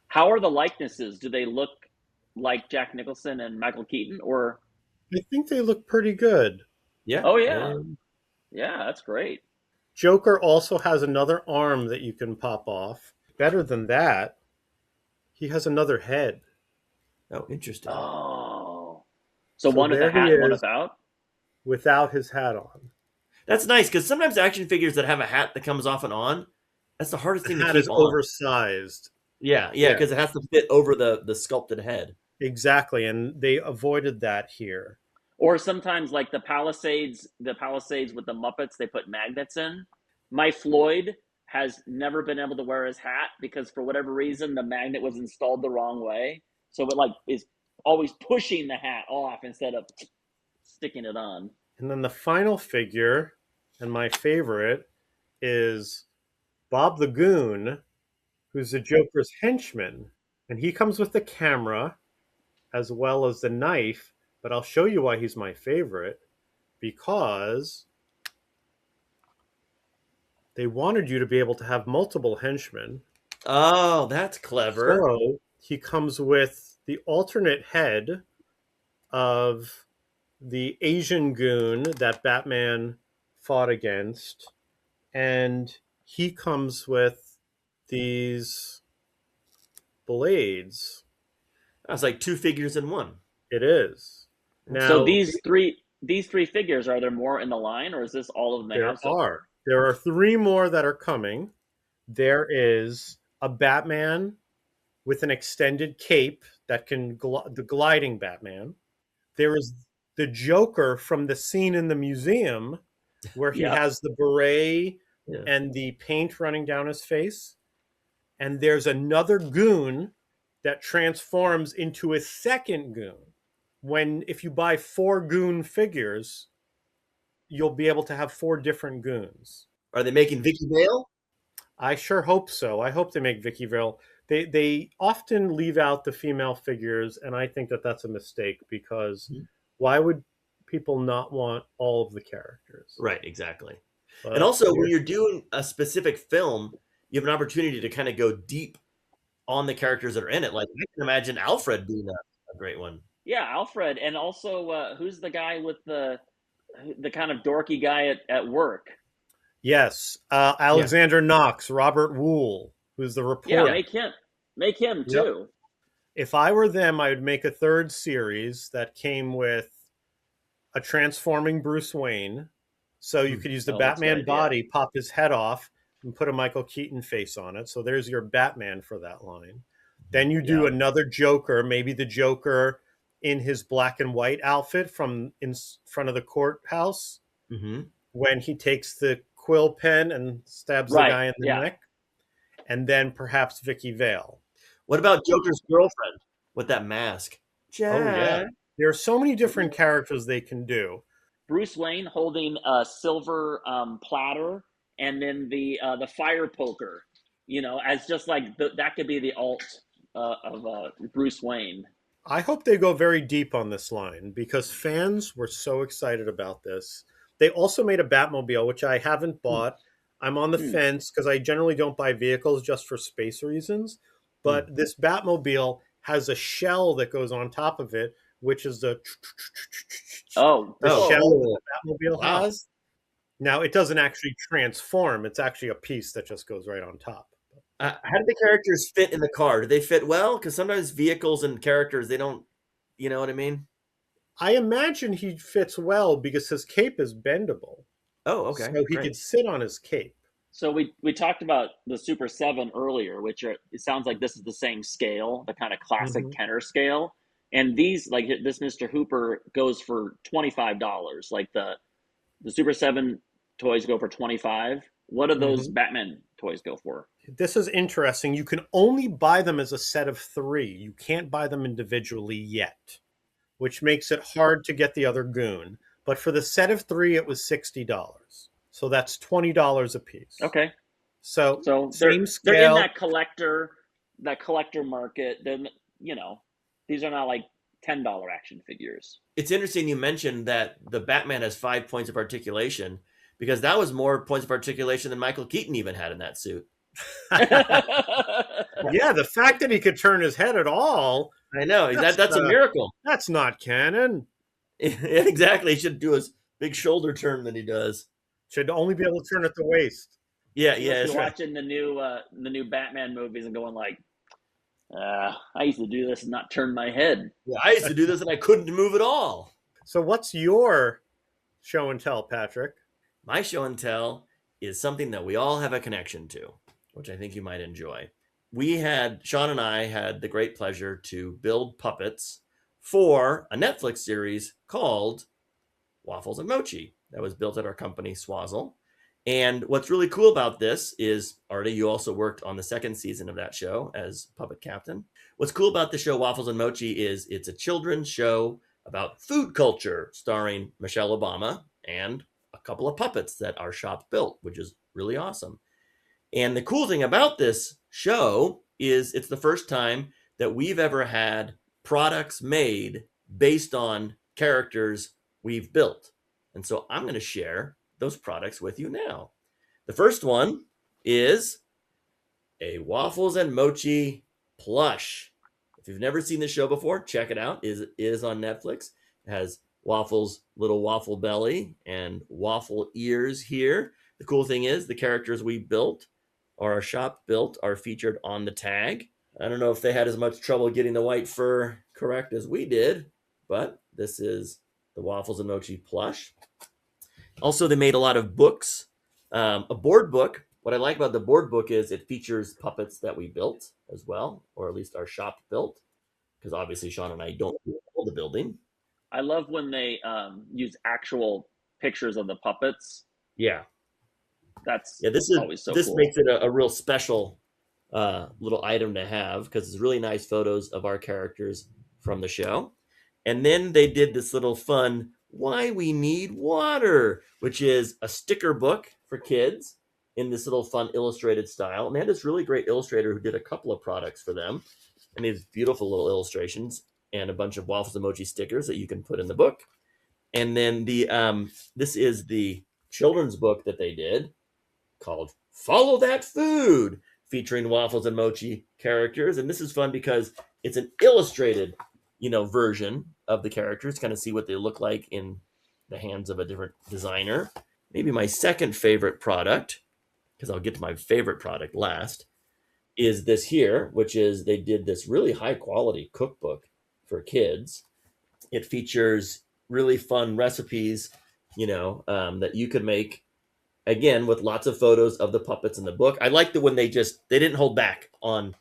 How are the likenesses? Do they look like Jack Nicholson and Michael Keaton, or? I think they look pretty good. Yeah. Oh yeah. Yeah, that's great. Joker also has another arm that you can pop off. Better than that, he has another head. Oh, interesting. Oh. So one with there a hat he and one is. without? Without his hat on. That's nice because sometimes action figures that have a hat that comes off and on, that's the hardest thing to The hat keep is on. Oversized. Yeah, because it has to fit over the sculpted head. Exactly, and they avoided that here. Or sometimes like the Palisades with the Muppets, they put magnets in. My Floyd has never been able to wear his hat because for whatever reason the magnet was installed the wrong way. So it like is always pushing the hat off instead of sticking it on. And then the final figure, and my favorite, is Bob the Goon, who's the Joker's henchman. And he comes with the camera as well as the knife, but I'll show you why he's my favorite. Because they wanted you to be able to have multiple henchmen. Oh, that's clever. So he comes with the alternate head of the Asian goon that Batman fought against, and he comes with these blades. That's like 2 figures in one. It is. Now, so these three figures, are there more in the line, or is this all of them? There are 3 more that are coming. There is a Batman with an extended cape that can the gliding Batman. There is the Joker from the scene in the museum where he has the beret and the paint running down his face. And there's another goon that transforms into a second goon. If you buy 4 goon figures, you'll be able to have 4 different goons. Are they making Vicky Vale? I sure hope so. I hope they make Vicky Vale. They often leave out the female figures, and I think that that's a mistake because why would people not want all of the characters? Right, exactly. But and also, when you're doing a specific film, you have an opportunity to kind of go deep on the characters that are in it. Like, I can imagine Alfred being a great one. Yeah, Alfred. And also, who's the guy with the kind of dorky guy at work? Yes. Alexander Knox, Robert Wool, who's the Yeah, reporter. make him Yep. too. If I were them, I would make a third series that came with a transforming Bruce Wayne. So you could use the Oh, that's a good Batman idea. body, pop his head off, and put a Michael Keaton face on it. So there's your Batman for that line. Then you do Yeah. another Joker, maybe the Joker in his black and white outfit from in front of the courthouse Mm-hmm. when he takes the quill pen and stabs the Right. guy in the Yeah. neck. And then perhaps Vicky Vale. What about Joker's girlfriend with that mask? Oh, yeah. Jack. There are so many different characters they can do. Bruce Wayne holding a silver platter, and then the fire poker. As just like that could be the alt of Bruce Wayne. I hope they go very deep on this line because fans were so excited about this. They also made a Batmobile, which I haven't bought. I'm on the fence because I generally don't buy vehicles just for space reasons. But this Batmobile has a shell that goes on top of it, which is the shell the Batmobile has. Now, it doesn't actually transform. It's actually a piece that just goes right on top. How do the characters fit in the car? Do they fit well? Because sometimes vehicles and characters, they don't, you know what I mean? I imagine he fits well because his cape is bendable. Oh, okay. So he could sit on his cape. So we talked about the Super 7 earlier, which it sounds like this is the same scale, the kind of classic Kenner scale. And these, like this Mr. Hooper goes for $25. Like the Super 7 toys go for $25. What do those Batman toys go for? This is interesting. You can only buy them as a set of 3. You can't buy them individually yet, which makes it hard to get the other goon. But for the set of 3, it was $60. So that's $20 a piece. Okay. So same scale. They're in that collector market. Then these are not like $10 action figures. It's interesting you mentioned that the Batman has 5 points of articulation because that was more points of articulation than Michael Keaton even had in that suit. Yeah, the fact that he could turn his head at all. I know. That's a miracle. That's not canon. Exactly. He should do his big shoulder turn that he does. Should only be able to turn at the waist. Yeah. You're watching the new Batman movies and going like, I used to do this and not turn my head. Yeah, I used to do this and I couldn't move at all. So what's your show and tell, Patrick? My show and tell is something that we all have a connection to, which I think you might enjoy. Sean and I had the great pleasure to build puppets for a Netflix series called Waffles and Mochi that was built at our company, Swazzle. And what's really cool about this is, Artie, you also worked on the second season of that show as puppet captain. What's cool about the show Waffles and Mochi is it's a children's show about food culture starring Michelle Obama and a couple of puppets that our shop built, which is really awesome. And the cool thing about this show is it's the first time that we've ever had products made based on characters we've built. And so I'm going to share those products with you now. The first one is a Waffles and Mochi plush. If you've never seen the show before, check it out. It is on Netflix. It has Waffles' little waffle belly and waffle ears here. The cool thing is the characters we built or our shop built are featured on the tag. I don't know if they had as much trouble getting the white fur correct as we did, but this is the Waffles and Mochi plush. Also, they made a lot of books. A board book. What I like about the board book is it features puppets that we built as well, or at least our shop built, because obviously Sean and I don't do all the building. I love when they use actual pictures of the puppets. Yeah. This is always so cool. This makes it a real special little item to have because it's really nice photos of our characters from the show. And then they did this little fun Why We Need Water, which is a sticker book for kids in this little fun illustrated style. And they had this really great illustrator who did a couple of products for them. And these beautiful little illustrations and a bunch of Waffles and Mochi stickers that you can put in the book. And then this is the children's book that they did called Follow That Food, featuring Waffles and Mochi characters. And this is fun because it's an illustrated, version of the characters, kind of see what they look like in the hands of a different designer. maybe my second favorite product, because I'll get to my favorite product last, is this here, which is they did this really high quality cookbook for kids. It features really fun recipes, that you could make, again, with lots of photos of the puppets in the book. I like the when they didn't hold back on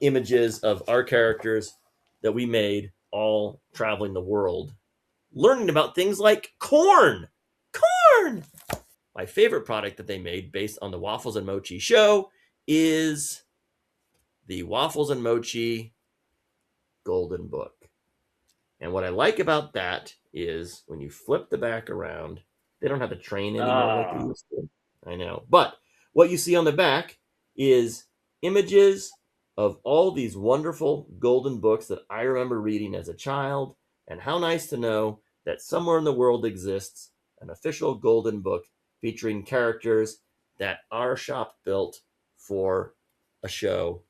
images of our characters that we made all traveling the world, learning about things like corn. My favorite product that they made based on the Waffles and Mochi show is the Waffles and Mochi Golden Book. And what I like about that is when you flip the back around, they don't have the train anymore like they used to. I know. But what you see on the back is images of all these wonderful golden books that I remember reading as a child. And how nice to know that somewhere in the world exists an official golden book featuring characters that our shop built for a show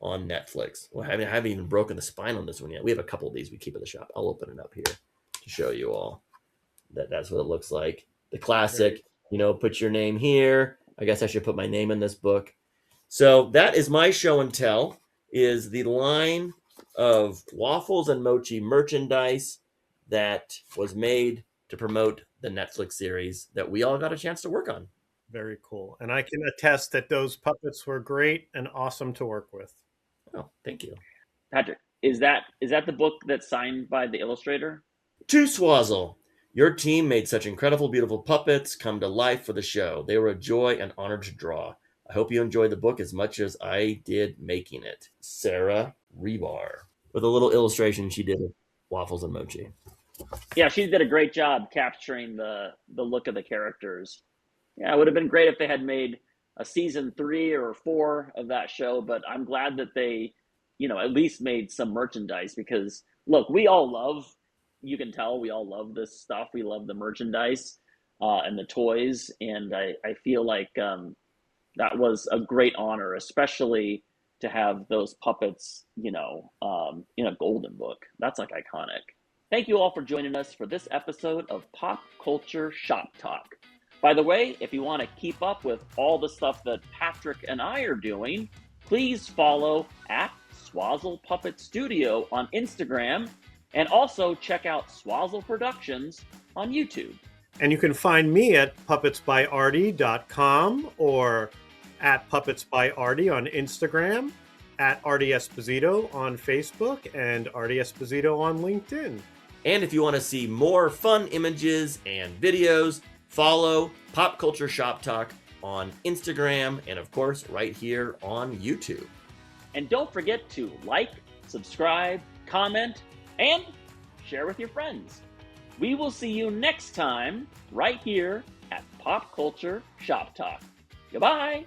on Netflix. Well, I haven't even broken the spine on this one yet. We have a couple of these we keep at the shop. I'll open it up here to show you all. That's what it looks like. The classic, put your name here. I guess I should put my name in this book. So that is my show and tell, is the line of Waffles and Mochi merchandise that was made to promote the Netflix series that we all got a chance to work on. Very cool. And I can attest that those puppets were great and awesome to work with. Oh, thank you. Patrick, is that the book that's signed by the illustrator? To Swazzle. Your team made such incredible, beautiful puppets come to life for the show. They were a joy and honor to draw. I hope you enjoyed the book as much as I did making it. Sarah Rebar. With a little illustration she did of Waffles and Mochi. Yeah, she did a great job capturing the look of the characters. Yeah, it would have been great if they had made a season 3 or 4 of that show, but I'm glad that they, at least made some merchandise because, look, you can tell we all love this stuff. We love the merchandise and the toys, and I feel like that was a great honor, especially to have those puppets, in a golden book. That's like iconic. Thank you all for joining us for this episode of Pop Culture Shop Talk. By the way, if you want to keep up with all the stuff that Patrick and I are doing, please follow at Swazzle Puppet Studio on Instagram, and also check out Swazzle Productions on YouTube. And you can find me at puppetsbyartie.com or at puppetsbyartie on Instagram, at Artie Esposito on Facebook, and Artie Esposito on LinkedIn. And if you want to see more fun images and videos, follow Pop Culture Shop Talk on Instagram and, of course, right here on YouTube. And don't forget to like, subscribe, comment, and share with your friends. We will see you next time right here at Pop Culture Shop Talk. Goodbye.